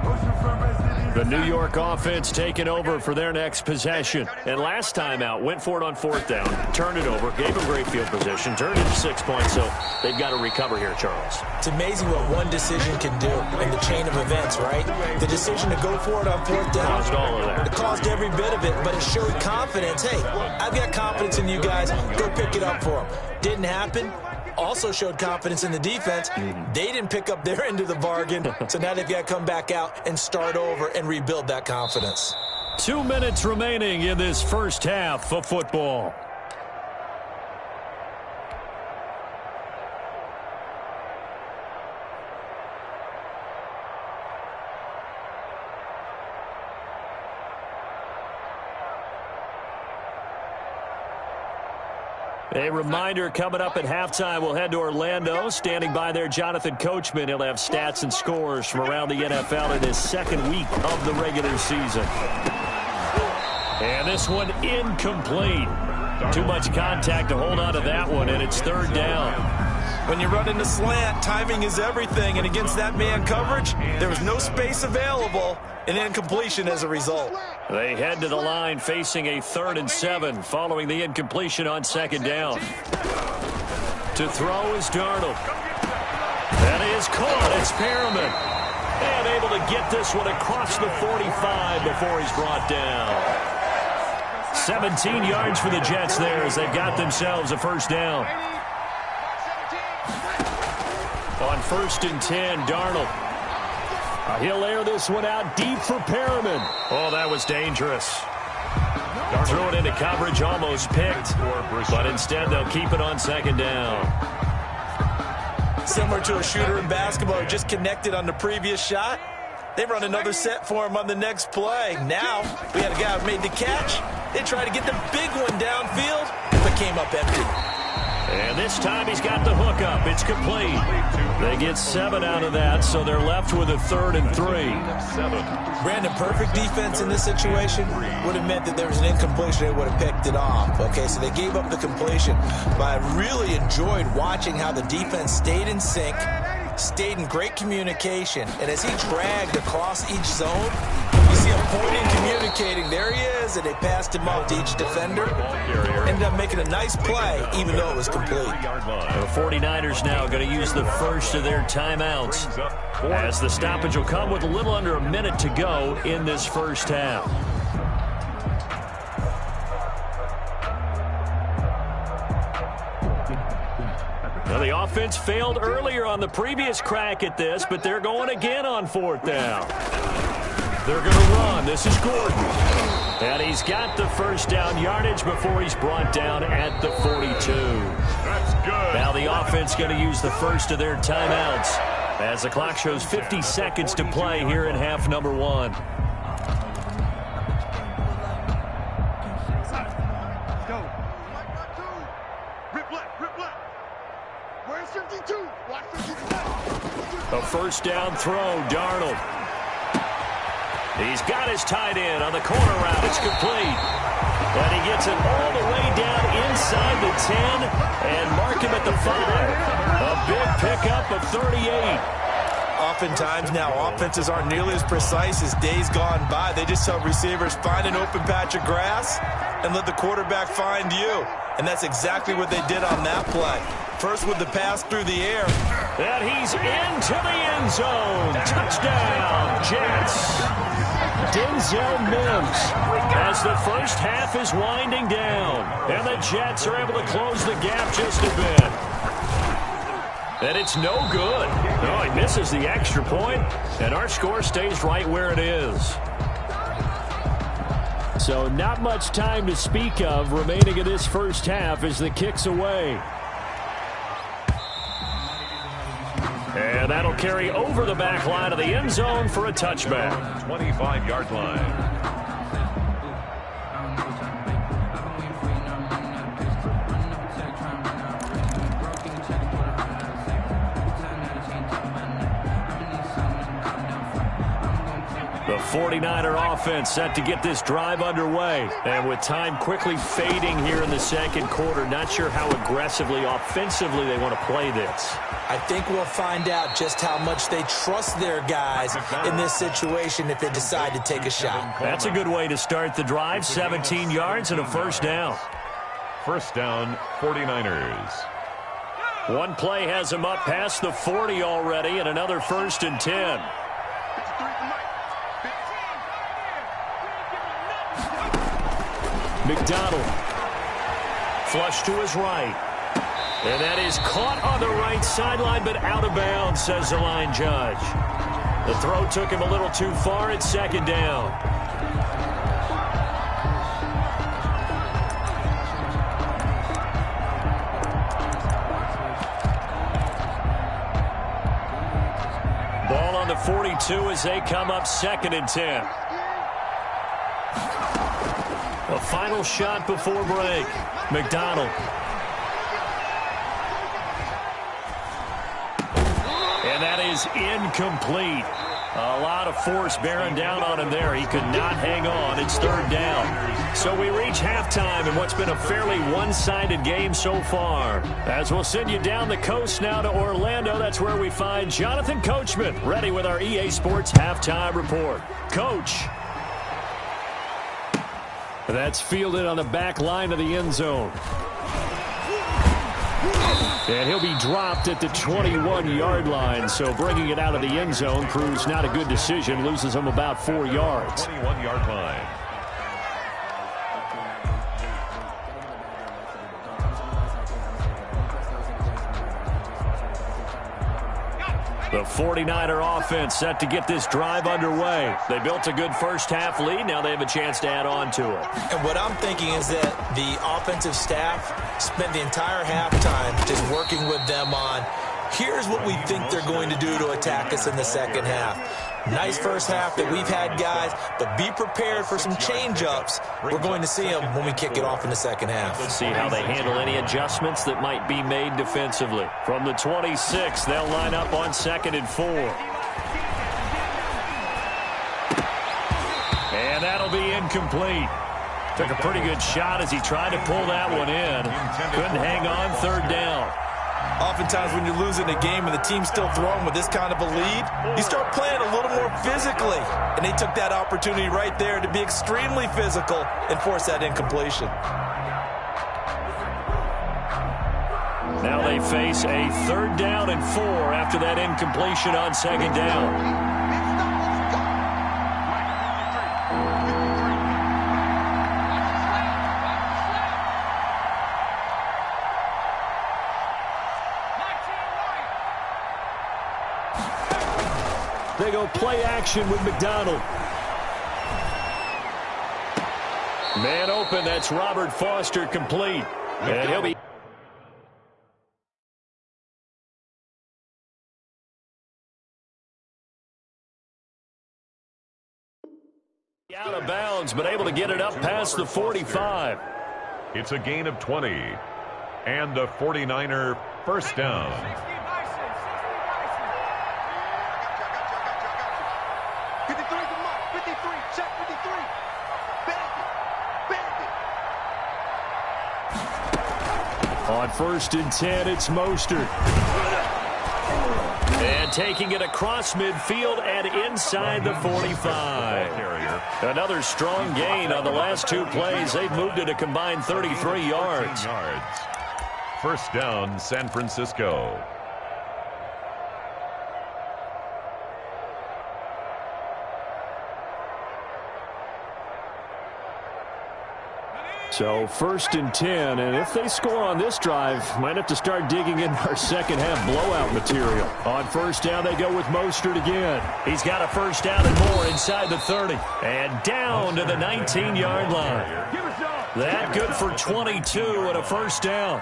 Oceanfront residents. The New York offense taking over for their next possession. And last time out, went for it on 4th down, turned it over, gave them great field position, turned it to 6 points, so they've got to recover here, Charles. It's amazing what one decision can do in the chain of events, right? The decision to go for it on 4th down. Caused all of that. It caused every bit of it, but it showed confidence. Hey, I've got confidence in you guys. Go pick it up for them. Didn't happen. Also showed confidence in the defense. They didn't pick up their end of the bargain, so now they've got to come back out and start over and rebuild that confidence. 2 minutes remaining in this first half of football. A reminder, coming up at halftime, we'll head to Orlando. Standing by there, Jonathan Coachman. He'll have stats and scores from around the NFL in his second week of the regular season. And this one incomplete. Too much contact to hold on to that one, and it's 3rd down. When you run into slant, timing is everything, and against that man coverage, there was no space available, and incompletion as a result. They head to the line facing a 3rd and 7 following the incompletion on 2nd down. To throw is Darnold. That is caught. It's Perriman. And able to get this one across the 45 before he's brought down. 17 yards for the Jets there as they've got themselves a 1st down. On 1st and 10, Darnold. He'll air this one out deep for Perriman. Oh, that was dangerous. Threw it into coverage, almost picked. But instead, they'll keep it on 2nd down. Similar to a shooter in basketball who just connected on the previous shot. They run another set for him on the next play. Now, we had a guy who made the catch. They tried to get the big one downfield, but came up empty. And this time he's got the hook up. It's complete. They get 7 out of that, so they're left with a 3rd and 3. Brandon, perfect defense in this situation would have meant that there was an incompletion. They would have picked it off. Okay, so they gave up the completion. But I really enjoyed watching how the defense stayed in sync, stayed in great communication, and as he dragged across each zone, you see him pointing, communicating. There he is, and they passed him off to each defender. Ended up making a nice play, even though it was complete. The 49ers now going to use the first of their timeouts, as the stoppage will come with a little under a minute to go in this first half. Now, the offense failed earlier on the previous crack at this, but they're going again on 4th down. They're going to run. This is Gordon. And he's got the 1st down yardage before he's brought down at the 42. That's good. Now the offense going to use the first of their timeouts as the clock shows 50 seconds to play here in half number 1. A 1st down throw, Darnold. He's got his tight end on the corner route. It's complete. And he gets it all the way down inside the 10 and mark him at the 5. A big pickup of 38. Oftentimes now, offenses aren't nearly as precise as days gone by. They just tell receivers, find an open patch of grass and let the quarterback find you. And that's exactly what they did on that play. First with the pass through the air. And he's into the end zone. Touchdown, Jets. Denzel Mims as the first half is winding down. And the Jets are able to close the gap just a bit. And it's no good. No, he misses the extra point, and our score stays right where it is. So not much time to speak of remaining in this first half as the kick's away. And that'll carry over the back line of the end zone for a touchback. 25-yard line. 49er offense set to get this drive underway. And with time quickly fading here in the second quarter, not sure how aggressively, offensively they want to play this. I think we'll find out just how much they trust their guys in this situation if they decide to take a shot. That's a good way to start the drive. 17 yards and a first down. First down, 49ers. One play has him up past the 40 already, and another 1st and 10. McDonald. Flush to his right. And that is caught on the right sideline, but out of bounds, says the line judge. The throw took him a little too far. It's 2nd down. Ball on the 42 as they come up 2nd and 10. A final shot before break. McDonald. And that is incomplete. A lot of force bearing down on him there. He could not hang on. It's 3rd down. So we reach halftime in what's been a fairly one-sided game so far. As we'll send you down the coast now to Orlando, that's where we find Jonathan Coachman ready with our EA Sports halftime report. Coach. That's fielded on the back line of the end zone. And he'll be dropped at the 21-yard line, so bringing it out of the end zone proves not a good decision. Loses him about 4 yards. 21-yard line. The 49er offense set to get this drive underway. They built a good first-half lead. Now they have a chance to add on to it. And what I'm thinking is that the offensive staff spent the entire halftime just working with them on, here's what we think they're going to do to attack us in the second half. Nice first half that we've had, guys, but be prepared for some change-ups. We're going to see them when we kick it off in the second half. Let's see how they handle any adjustments that might be made defensively. From the 26, they'll line up on 2nd and 4. And that'll be incomplete. Took a pretty good shot as he tried to pull that one in. Couldn't hang on. 3rd down. Oftentimes when you're losing a game and the team's still throwing with this kind of a lead, you start playing a little more physically. And they took that opportunity right there to be extremely physical and force that incompletion. Now they face a 3rd down and 4 after that incompletion on 2nd down. They go play action with McDonald. Man open, that's Robert Foster complete. And he'll be out of bounds, but able to get it up past the 45. It's a gain of 20. And a 49er first down. On 1st and 10, it's Mostert. And taking it across midfield and inside the 45. Another strong gain on the last 2 plays. They've moved it a combined 33 yards. First down, San Francisco. So 1st and 10, and if they score on this drive, might have to start digging in our second half blowout material. On 1st down, they go with Mostert again. He's got a 1st down and more inside the 30. And down to the 19-yard line. That good for 22 and a 1st down.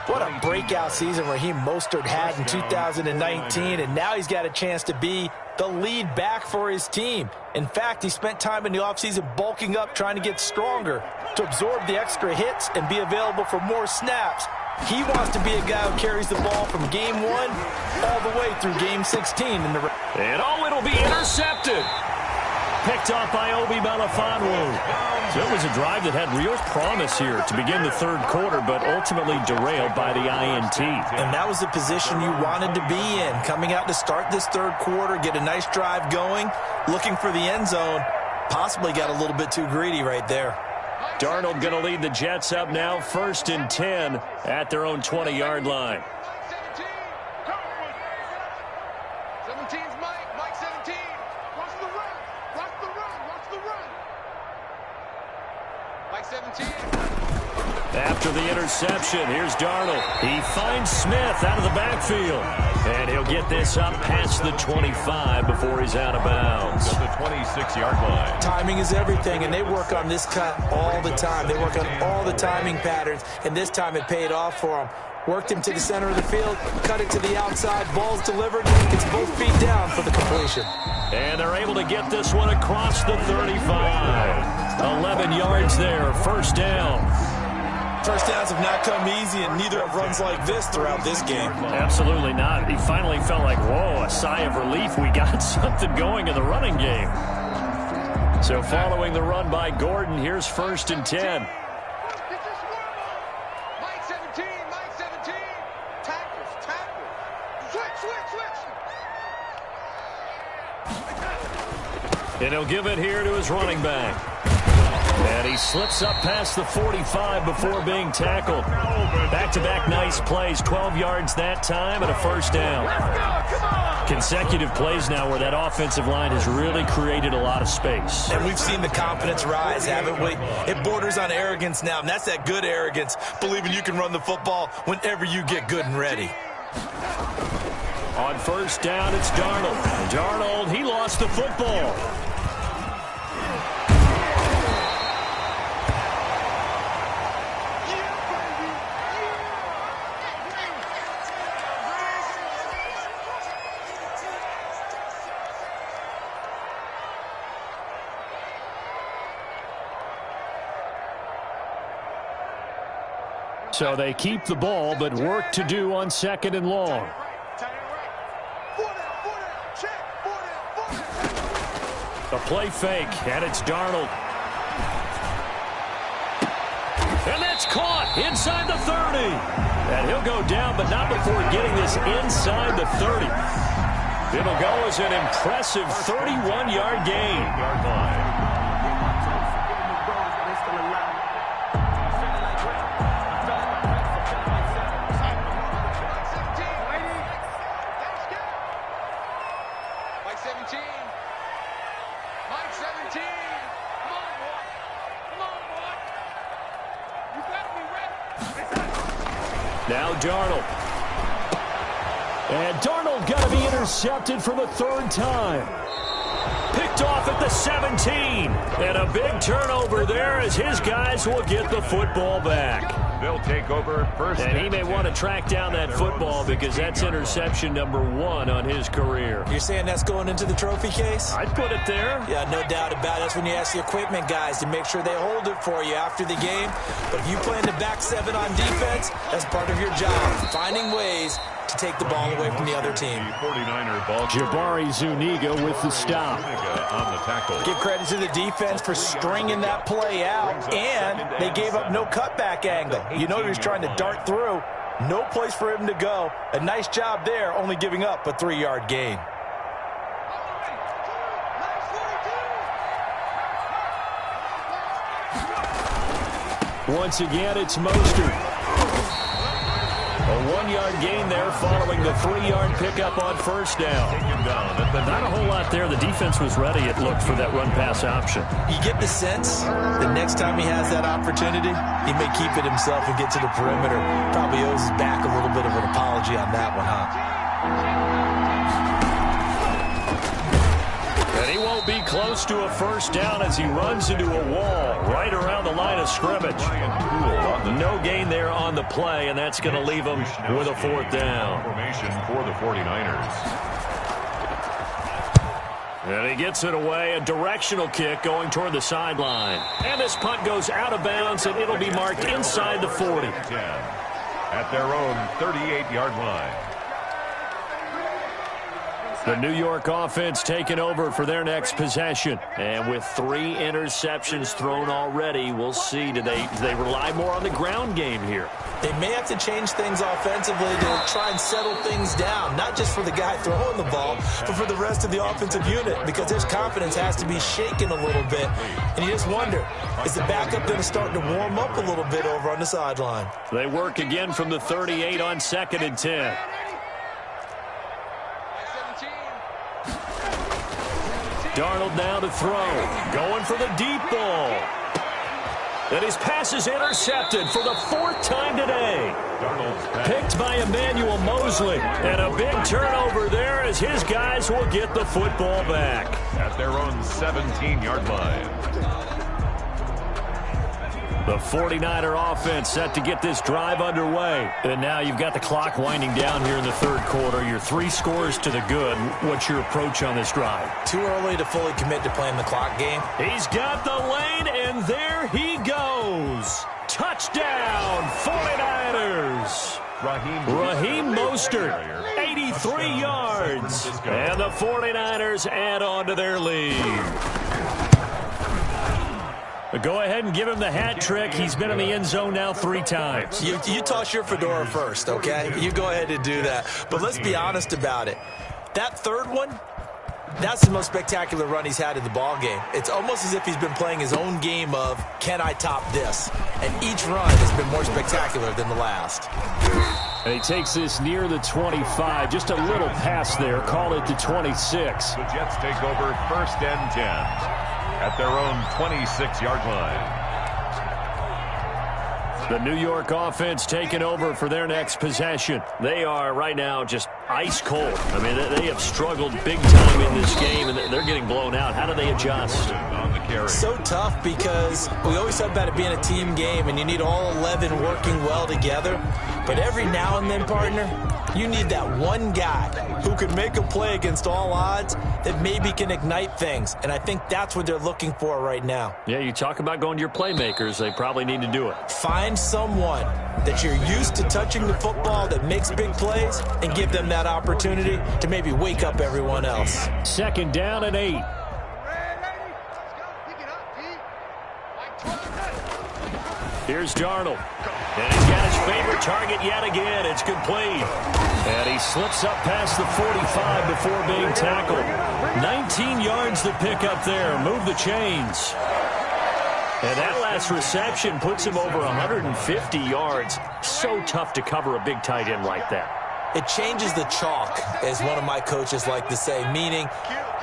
What a breakout season Raheem Mostert had in 2019, and now he's got a chance to be the lead back for his team. In fact, he spent time in the offseason bulking up, trying to get stronger to absorb the extra hits and be available for more snaps. He wants to be a guy who carries the ball from game 1 all the way through game 16. And it'll be intercepted. Picked off by Obi Melifonwu. So it was a drive that had real promise here to begin the third quarter, but ultimately derailed by the INT. And that was the position you wanted to be in. Coming out to start this third quarter, get a nice drive going, looking for the end zone. Possibly got a little bit too greedy right there. Darnold going to lead the Jets up now, 1st and 10 at their own 20-yard line. 17's Mike. Mike 17. Watch the run. Watch the run. Watch the run. Mike 17. After the interception, here's Darnold. He finds Smith out of the backfield. And he'll get this up past the 25 before he's out of bounds. At the 26-yard line. Timing is everything, and they work on this cut all the time. They work on all the timing patterns, and this time it paid off for them. Worked him to the center of the field, cut it to the outside, ball's delivered. It's both feet down for the completion. And they're able to get this one across the 35. 11 yards there, 1st down. First downs have not come easy, and neither have runs like this throughout this game. Absolutely not. He finally felt like, whoa, a sigh of relief. We got something going in the running game. So following the run by Gordon, here's 1st and 10. Mike 17. Mike 17. Tackles. Switch. And he'll give it here to his running back. And he slips up past the 45 before being tackled. Back-to-back nice plays, 12 yards that time and a 1st down. Consecutive plays now where that offensive line has really created a lot of space. And we've seen the confidence rise, haven't we? It borders on arrogance now, and that's that good arrogance, believing you can run the football whenever you get good and ready. On 1st down, it's Darnold. Darnold, he lost the football. So they keep the ball, but work to do on 2nd and long. A play fake, and it's Darnold. And that's caught inside the 30. And he'll go down, but not before getting this inside the 30. It'll go as an impressive 31-yard gain. Now Darnold. And Darnold got to be intercepted for the 3rd time. Picked off at the 17. And a big turnover there as his guys will get the football back. They'll take over 1st. And he may want to track down that football because that's interception number 1 on his career. You're saying that's going into the trophy case? I'd put it there. Yeah, no doubt about it. That's when you ask the equipment guys to make sure they hold it for you after the game. But if you play in the back 7 on defense, that's part of your job. Finding ways to take the ball away from the other team. Jabari Zuniga with the stop. On the tackle. Give credit to the defense for stringing that play out, and they gave up no cutback angle. You know he was trying to dart through. No place for him to go. A nice job there, only giving up a 3-yard gain. Once again, it's Mostert. A 1-yard gain there following the 3-yard pickup on 1st down. Not a whole lot there. The defense was ready, it looked, for that run-pass option. You get the sense the next time he has that opportunity, he may keep it himself and get to the perimeter. Probably owes his back a little bit of an apology on that one, huh? And he won't be close to a 1st down as he runs into a wall right around the line of scrimmage. No gain there on the play, and that's going to leave him with a 4th down. Formation for the 49ers. And he gets it away, a directional kick going toward the sideline. And this punt goes out of bounds, and it'll be marked inside the 40. 10 at their own 38-yard line. The New York offense taking over for their next possession. And with 3 interceptions thrown already, we'll see. Do they rely more on the ground game here? They may have to change things offensively to try and settle things down, not just for the guy throwing the ball, but for the rest of the offensive unit, because their confidence has to be shaken a little bit. And you just wonder, is the backup going to start to warm up a little bit over on the sideline? They work again from the 38 on 2nd and 10. Darnold now to throw. Going for the deep ball. And his pass is intercepted for the 4th time today. Picked by Emmanuel Mosley. And a big turnover there as his guys will get the football back. At their own 17-yard line. The 49er offense set to get this drive underway. And now you've got the clock winding down here in the 3rd quarter. Your 3 scores to the good. What's your approach on this drive? Too early to fully commit to playing the clock game. He's got the lane, and there he goes. Touchdown, 49ers. Raheem Mostert, 83 yards. And the 49ers add on to their lead. Go ahead and give him the hat trick. He's been in the end zone now 3 times. You toss your fedora first, okay? You go ahead and do that. But let's be honest about it. That 3rd one, that's the most spectacular run he's had in the ball game. It's almost as if he's been playing his own game of, can I top this? And each run has been more spectacular than the last. And he takes this near the 25. Just a little pass there. Call it the 26. The Jets take over 1st and 10. At their own 26-yard line. The New York offense taking over for their next possession. They are right now just ice cold. I mean, they have struggled big time in this game, and they're getting blown out. How do they adjust? On the carry. So tough because we always talk about it being a team game, and you need all 11 working well together. But every now and then, partner, you need that one guy who can make a play against all odds that maybe can ignite things. And I think that's what they're looking for right now. Yeah, you talk about going to your playmakers. They probably need to do it. Find someone that you're used to touching the football that makes big plays and give them that opportunity to maybe wake up everyone else. 2nd down and 8. Here's Darnold. And he's got his favorite target yet again. It's complete. And he slips up past the 45 before being tackled. 19 yards to pick up there. Move the chains. And that last reception puts him over 150 yards. So tough to cover a big tight end like that. It changes the chalk, as one of my coaches like to say, meaning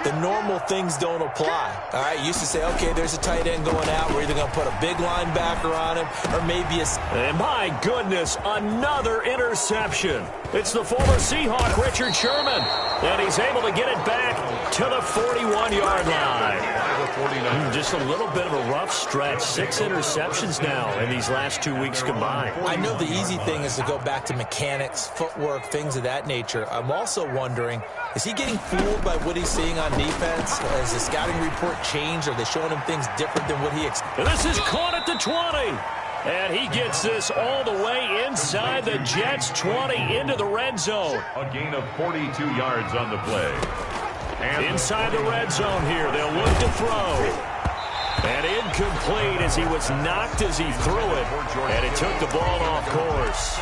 the normal things don't apply. All right, you used to say, okay, there's a tight end going out. We're either going to put a big linebacker on him or maybe a... And my goodness, another interception. It's the former Seahawk, Richard Sherman. And he's able to get it back to the 41-yard line. Just a little bit of a rough stretch. 6 interceptions now in these last 2 weeks combined. I know the easy thing is to go back to mechanics, footwork, things of that nature. I'm also wondering, is he getting fooled by what he's seeing on defense? Has the scouting report changed? Are they showing him things different than what he expected? This is caught at the 20. And he gets this all the way inside the Jets' 20 into the red zone. A gain of 42 yards on the play. And inside the red zone here, they'll look to throw. And incomplete as he was knocked as he threw it. And it took the ball off course.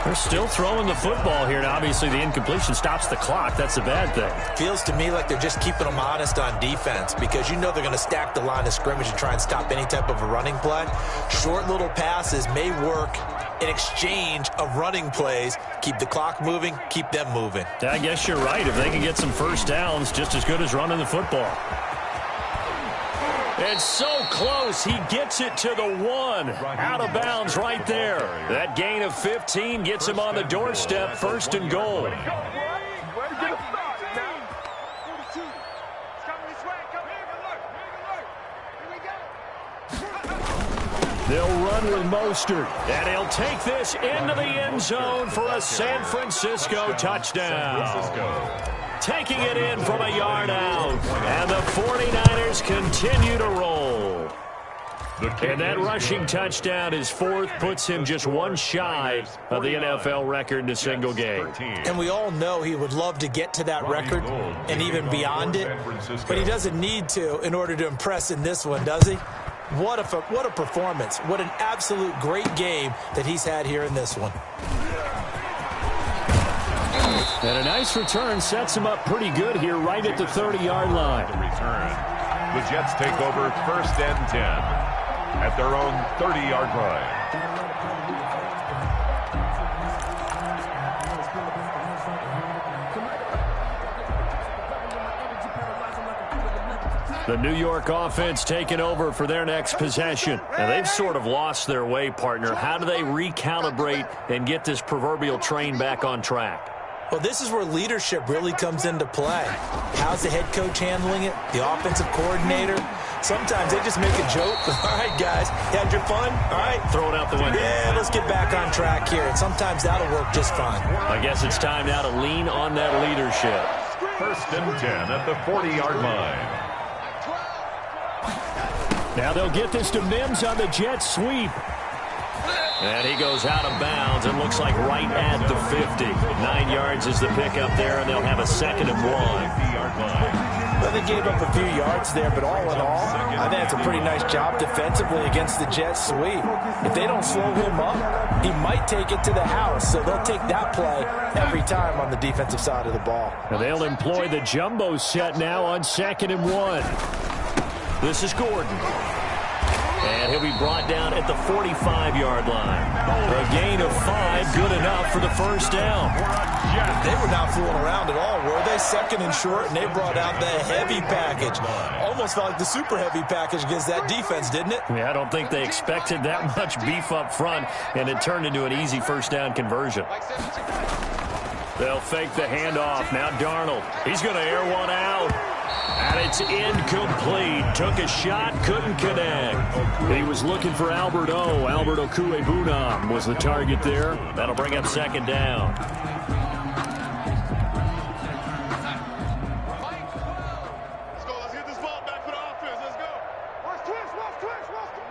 They're still throwing the football here. Now, obviously, the incompletion stops the clock. That's a bad thing. Feels to me like they're just keeping them honest on defense because you know they're going to stack the line of scrimmage and try and stop any type of a running play. Short little passes may work in exchange of running plays. Keep the clock moving, keep them moving. I guess you're right. If they can get some first downs, just as good as running the football. It's so close. He gets it to the 1. Out of bounds right there. That gain of 15 gets him on the doorstep. 1st and goal. They'll run with Mostert. And he'll take this into the end zone for a San Francisco touchdown. Taking it in from a yard out. And the 49ers continue to roll. And that rushing touchdown, his fourth, puts him just one shy of the NFL record in a single game. And we all know he would love to get to that record and even beyond it, but he doesn't need to in order to impress in this one, does he? What a performance. What an absolute great game that he's had here in this one. And a nice return sets him up pretty good here right at the 30-yard line. The return. The Jets take over 1st and 10 at their own 30-yard line. The New York offense taking over for their next possession. And they've sort of lost their way, partner. How do they recalibrate and get this proverbial train back on track? Well, this is where leadership really comes into play. How's the head coach handling it? The offensive coordinator? Sometimes they just make a joke. All right, guys, you had your fun? All right. Throw it out the window. Yeah, let's get back on track here. And sometimes that'll work just fine. I guess it's time now to lean on that leadership. 1st and 10 at the 40-yard line. Now they'll get this to Mims on the jet sweep. And he goes out of bounds and looks like right at the 50. 9 yards is the pickup there, and they'll have a 2nd and 1. Well, they gave up a few yards there, but all in all, I think it's a pretty nice job defensively against the jet sweep. If they don't slow him up, he might take it to the house, so they'll take that play every time on the defensive side of the ball. And they'll employ the jumbo set now on 2nd and 1. This is Gordon. And he'll be brought down at the 45-yard line. A gain of 5, good enough for the first down. They were not fooling around at all, were they? 2nd and short, and they brought out the heavy package. Almost felt like the super heavy package against that defense, didn't it? Yeah, I don't think they expected that much beef up front, and it turned into an easy first down conversion. They'll fake the handoff. Now Darnold. He's going to air one out. And it's incomplete. Took a shot, couldn't connect. He was looking for Albert O. Albert Okuebunam was the target there. That'll bring up 2nd down. Let's go. Let's get this ball back for the offense. Let's go. Watch twist.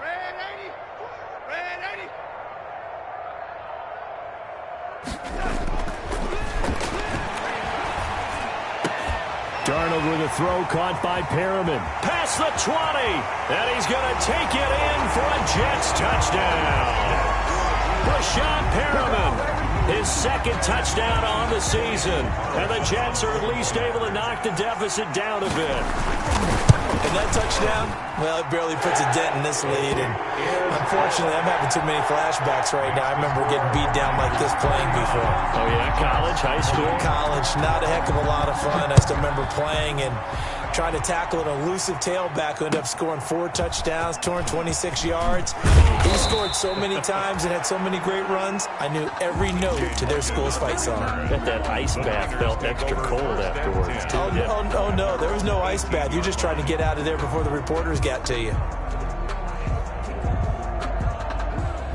Red 80. Red 80. Darnold with a throw caught by Perriman. Past the 20. And he's going to take it in for a Jets touchdown. Rashad Perriman, his 2nd touchdown on the season. And the Jets are at least able to knock the deficit down a bit. And that touchdown, well, it barely puts a dent in this lead. And unfortunately, I'm having too many flashbacks right now. I remember getting beat down like this playing before. Oh, yeah? College, high school? College, not a heck of a lot of fun. I still remember playing and trying to tackle an elusive tailback who ended up scoring 4 touchdowns, 226 yards. He scored so many times and had so many great runs, I knew every note to their school's fight song. I bet that ice bath felt extra cold afterwards, too. Oh, no, there was no ice bath. You're just trying to get out of there before the reporters got to you.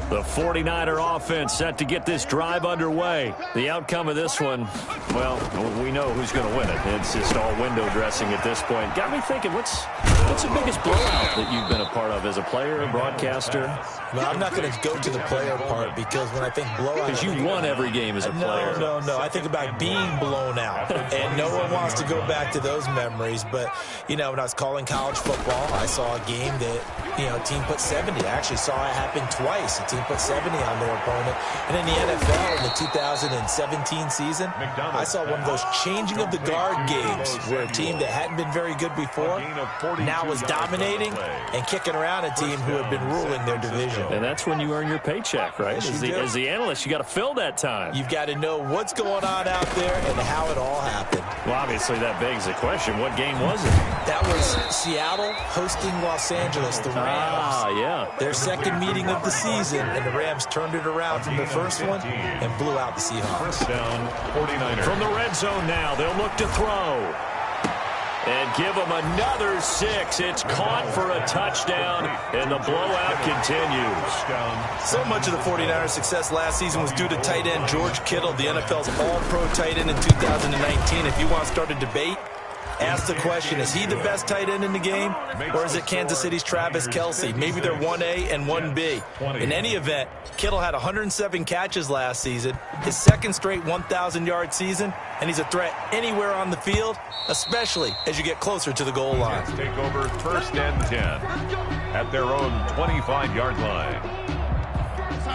The 49er offense set to get this drive underway. The outcome of this one, well, we know who's going to win it. It's just all window dressing at this point. Got me thinking, what's the biggest blowout that you've been a part of as a player, a broadcaster? Well, I'm not going to go to the player part because when I think blowout... Because you won every game as a player. No. I think about being blown out. And no one wants to go back to those memories. But, when I was calling college football, I saw a game that, a team put 70. I actually saw it happen twice. A team put 70 on their opponent. And in the NFL in the 2017 season, I saw one of those changing of the guard games where a team that hadn't been very good before now was dominating and kicking around a team who had been ruling their division. And that's when you earn your paycheck, right? Yes, as the analyst, you got to fill that time. You've got to know what's going on out there and how it all happened. Well, obviously that begs the question, what game was it? That was Seattle hosting Los Angeles, the Rams. Ah, yeah. Their 2nd meeting of the season, and the Rams turned it around from the first one and blew out the Seahawks. 1st down, 49ers. From the red zone now, they'll look to throw. And give them another 6. It's caught for a touchdown, and the blowout continues. So much of the 49ers' success last season was due to tight end George Kittle, the NFL's all-pro tight end in 2019. If you want to start a debate, ask the question, is he the best tight end in the game, or is it Kansas City's Travis Kelce? Maybe they're 1A and 1B. In any event, Kittle had 107 catches last season, his second straight 1,000-yard season, and he's a threat anywhere on the field, especially as you get closer to the goal line. Let's take over first and 10 at their own 25-yard line.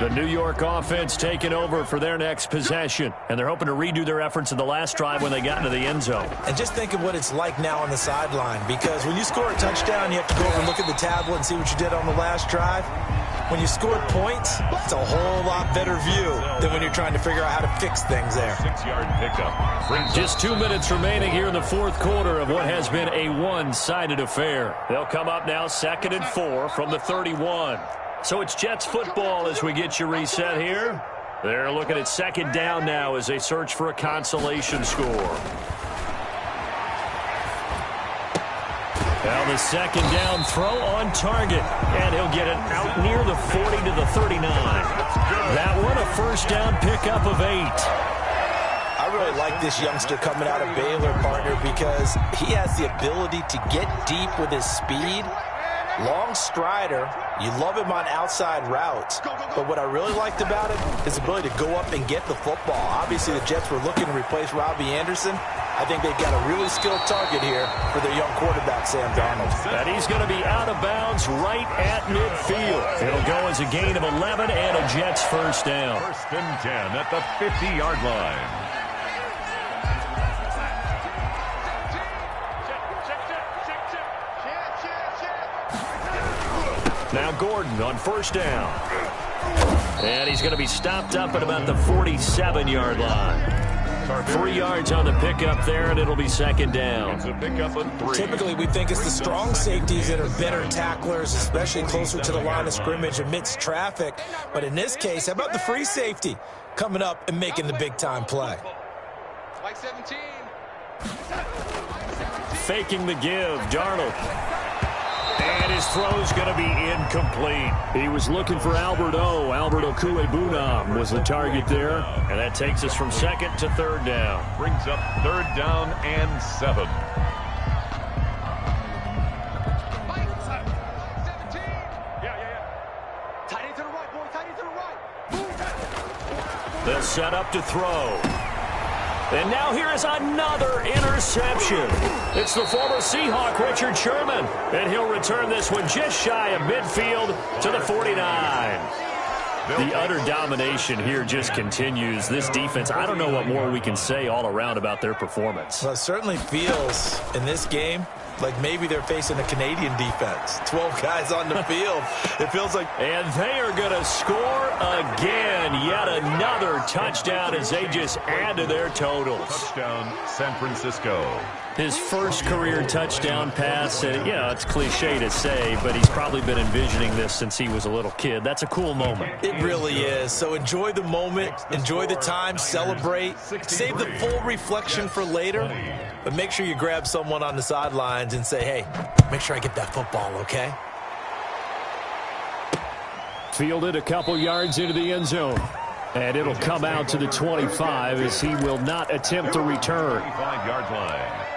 The New York offense taking over for their next possession, and they're hoping to redo their efforts in the last drive when they got into the end zone. And just think of what it's like now on the sideline, because when you score a touchdown, you have to go over and look at the tablet and see what you did on the last drive. When you scored points, it's a whole lot better view than when you're trying to figure out how to fix things there. 6-yard pickup. Just 2 minutes remaining here in the fourth quarter of what has been a one-sided affair. They'll come up now 2nd and 4 from the 31. So it's Jets football as we get you reset here. They're looking at 2nd down now as they search for a consolation score. Now the 2nd down throw on target, and he'll get it out near the 40 to the 39. That one a first down pickup of 8. I really like this youngster coming out of Baylor, partner, because he has the ability to get deep with his speed. Long strider. You love him on outside routes. But what I really liked about him is the ability to go up and get the football. Obviously, the Jets were looking to replace Robbie Anderson. I think they've got a really skilled target here for their young quarterback, Sam Darnold. And he's going to be out of bounds right at midfield. It'll go as a gain of 11 and a Jets first down. First and 10 at the 50-yard line. Now Gordon on first down. And he's going to be stopped up at about the 47-yard line. 3 yards on the pickup there, and it'll be 2nd down. It's a pickup of 3. Typically, we think it's the strong safeties that are better tacklers, especially closer to the line of scrimmage amidst traffic. But in this case, how about the free safety coming up and making the big-time play? Like 17. Faking the give, Darnold. And his throw's going to be incomplete. He was looking for Albert Okuebunam was the target there. And that takes us from 2nd to 3rd down. Brings up 3rd down and 7. They'll set up to throw. And now here is another interception. It's the former Seahawk, Richard Sherman. And he'll return this one just shy of midfield to the 49. The utter domination here just continues. This defense, I don't know what more we can say all around about their performance. Well, it certainly feels in this game like maybe they're facing a Canadian defense. 12 guys on the field. It feels like... And they are going to score again. Yet another touchdown as they just add to their totals. Touchdown, San Francisco. His first career touchdown pass, and it's cliche to say, but he's probably been envisioning this since he was a little kid. That's a cool moment. It really is. So enjoy the moment, enjoy the time, celebrate, save the full reflection for later, but make sure you grab someone on the sidelines and say, hey, make sure I get that football, okay? Fielded a couple yards into the end zone. And it'll come out to the 25 as he will not attempt to return. 25-yard line.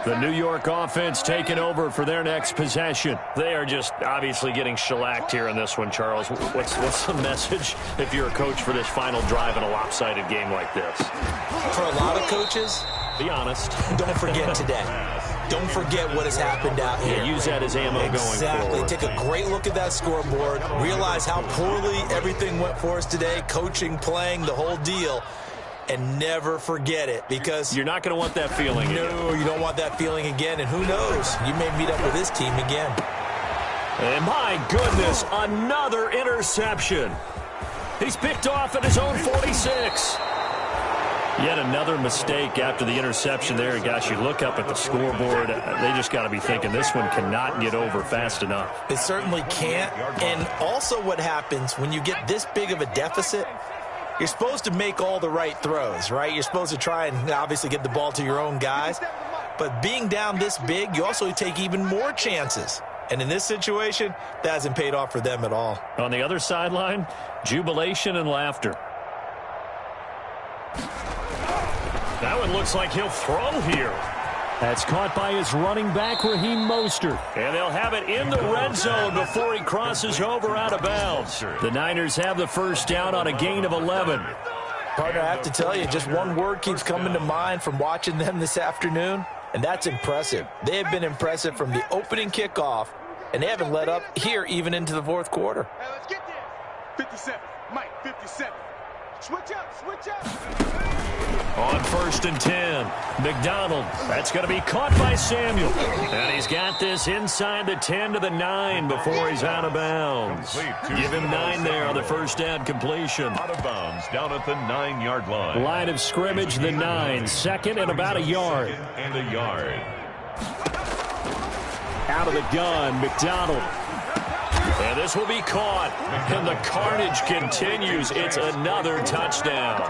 The New York offense taking over for their next possession. They are just obviously getting shellacked here in this one, Charles. What's the message if you're a coach for this final drive in a lopsided game like this? For a lot of coaches, be honest. Don't forget today. Don't forget what has happened out here. Yeah, use that as ammo going forward. Exactly. Take a great look at that scoreboard. Realize how poorly everything went for us today. Coaching, playing, the whole deal. And never forget it, because you're not going to want that feeling again. No, you don't want that feeling again. And who knows? You may meet up with this team again. And my goodness, another interception. He's picked off at his own 46. Yet another mistake after the interception there. Gosh, you look up at the scoreboard. They just got to be thinking this one cannot get over fast enough. It certainly can't. And also what happens when you get this big of a deficit, you're supposed to make all the right throws, right? You're supposed to try and obviously get the ball to your own guys. But being down this big, you also take even more chances. And in this situation, that hasn't paid off for them at all. On the other sideline, jubilation and laughter. That one looks like he'll throw here. That's caught by his running back, Raheem Mostert. And they'll have it in the red zone before he crosses over out of bounds. The Niners have the first down on a gain of 11. Partner, I have to tell you, just one word keeps coming to mind from watching them this afternoon, and that's impressive. They have been impressive from the opening kickoff, and they haven't let up here even into the fourth quarter. Hey, let's get there. 57. Mike, 57. Switch up, switch up. On 1st and 10, McDonald. That's going to be caught by Samuel. And he's got this inside the 10 to the 9 before he's out of bounds. Give him 9 there on the first down completion. Out of bounds, down at the 9-yard line. Line of scrimmage, the 9. Second and about a yard. And a yard. Out of the gun, McDonald. And this will be caught. And the carnage continues. It's another touchdown.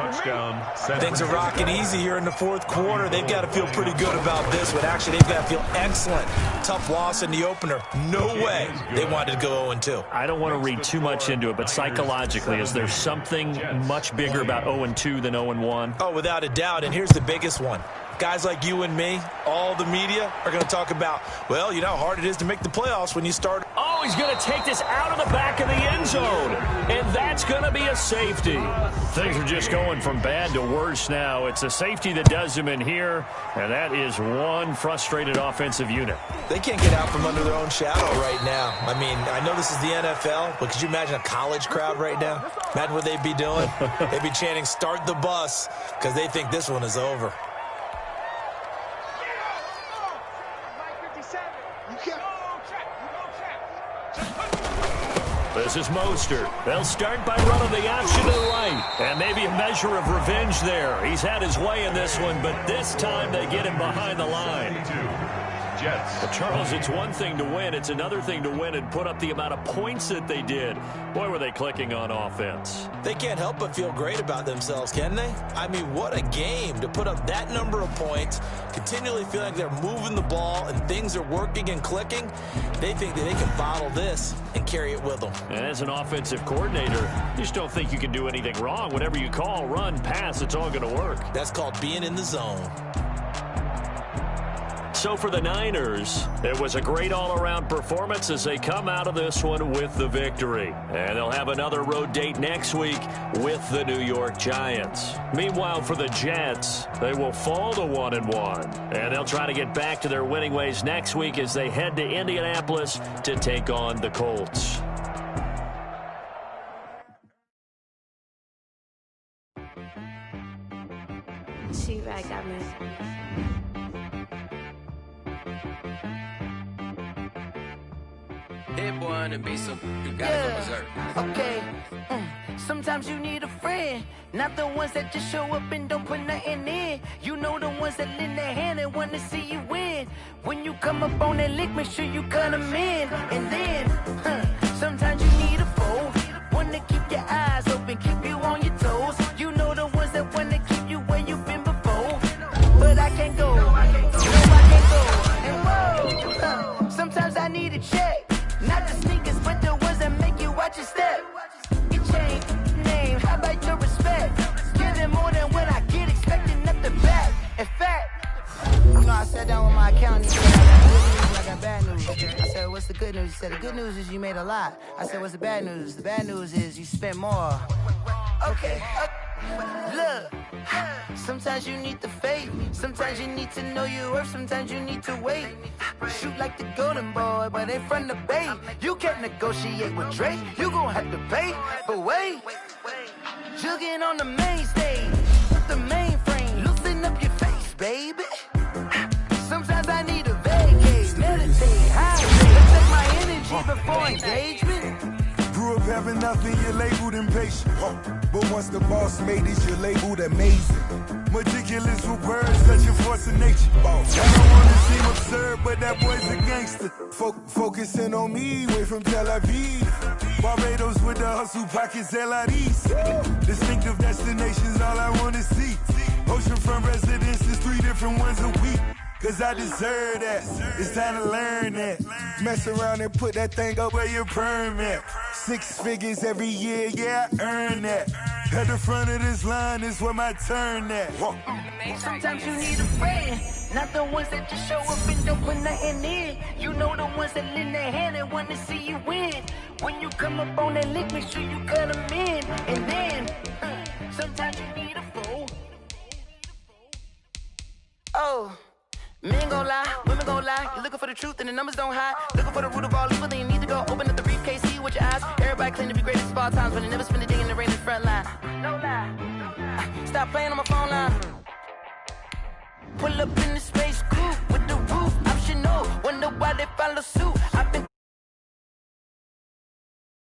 Things are rocking easy here in the fourth quarter. They've got to feel pretty good about this one. Actually, they've got to feel excellent. Tough loss in the opener. No way they wanted to go 0-2. I don't want to read too much into it, but psychologically, is there something much bigger about 0-2 than 0-1? Oh, without a doubt. And here's the biggest one. Guys like you and me, all the media, are going to talk about, well, you know how hard it is to make the playoffs when you start. Oh, he's going to take this out of the back of the end zone. And that's going to be a safety. Things are just going from bad to worse now. It's a safety that does him in here, and that is one frustrated offensive unit. They can't get out from under their own shadow right now. I mean, I know this is the NFL, but could you imagine a college crowd right now? Imagine what they'd be doing. They'd be chanting, "Start the bus," because they think this one is over. This is Mostert. They'll start by running the option to the right. And maybe a measure of revenge there. He's had his way in this one, but this time they get him behind the line. Jets. Well, Charles, it's one thing to win. It's another thing to win and put up the amount of points that they did. Boy, were they clicking on offense. They can't help but feel great about themselves, can they? I mean, what a game to put up that number of points, continually feel like they're moving the ball and things are working and clicking. They think that they can bottle this and carry it with them. And as an offensive coordinator, you just don't think you can do anything wrong. Whatever you call, run, pass, it's all going to work. That's called being in the zone. So for the Niners, it was a great all-around performance as they come out of this one with the victory. And they'll have another road date next week with the New York Giants. Meanwhile, for the Jets, they will fall to 1-1. And they'll try to get back to their winning ways next week as they head to Indianapolis to take on the Colts. She-Rag got me. Hit boy on the beat, so you gotta go berserk. Okay. Sometimes you need a friend, not the ones that just show up and don't put nothing in. You know the ones that lend their hand and want to see you win. When you come up on that lick, make sure you cut them in. And then, sometimes you need a foe, one to keep your eyes open, keep you on your toes. You know the ones that want to keep you where you've been before. But I can't go, no I can't go. And whoa, sometimes I need a check. Not the sneakers, but the ones that make you watch your step. It changed name, how about your respect? Give them more than what I get, expecting nothing back. In fact, you know, I sat down with my accountant. He said, I got bad news. I said, what's the good news? He said, the good news is you made a lot. I said, what's the bad news? The bad news is you spent more. Okay. Look, sometimes you need the faith. Sometimes you need to know your worth. Sometimes you need to wait. Shoot like the golden boy, but in front of Bay. You can't negotiate with Drake. You gon' have to pay. But wait, jugging on the main stage with the mainframe. Loosen up your face, baby. Sometimes I need a vacate, meditate, hydrate. Take my energy before engagement. Grew up having nothing, you're labeled impatient. But once the boss made it, you're labeled amazing. Meticulous with words, such a force of nature. I don't wanna seem absurd, but that boy's a gangster. Focusing on me, way from Tel Aviv. Barbados with the hustle pockets, LREs. Distinctive destinations, all I wanna see. Oceanfront residences, 3 different ones a week. Cause I deserve that, it's time to learn that. Mess around and put that thing up where your permit. 6 figures every year, yeah, I earn that. At the front of this line is where my turn at. Sometimes you need a friend, not the ones that just show up and don't put nothing in. You know the ones that lend their hand and want to see you win. When you come up on that lick, make sure you cut them in. And then, sometimes you need a fool. Oh, men gon' lie, women gon' lie. You're looking for the truth and the numbers don't hide. Looking for the root of all evil, then you need to go open up the briefcase, see with your eyes. Everybody claim to be greatest of all times, but they never spend a day in the rain in the front line. No lie. Stop playing on my phone line. Pull up in the space coupe with the roof optional. Wonder why they follow suit. I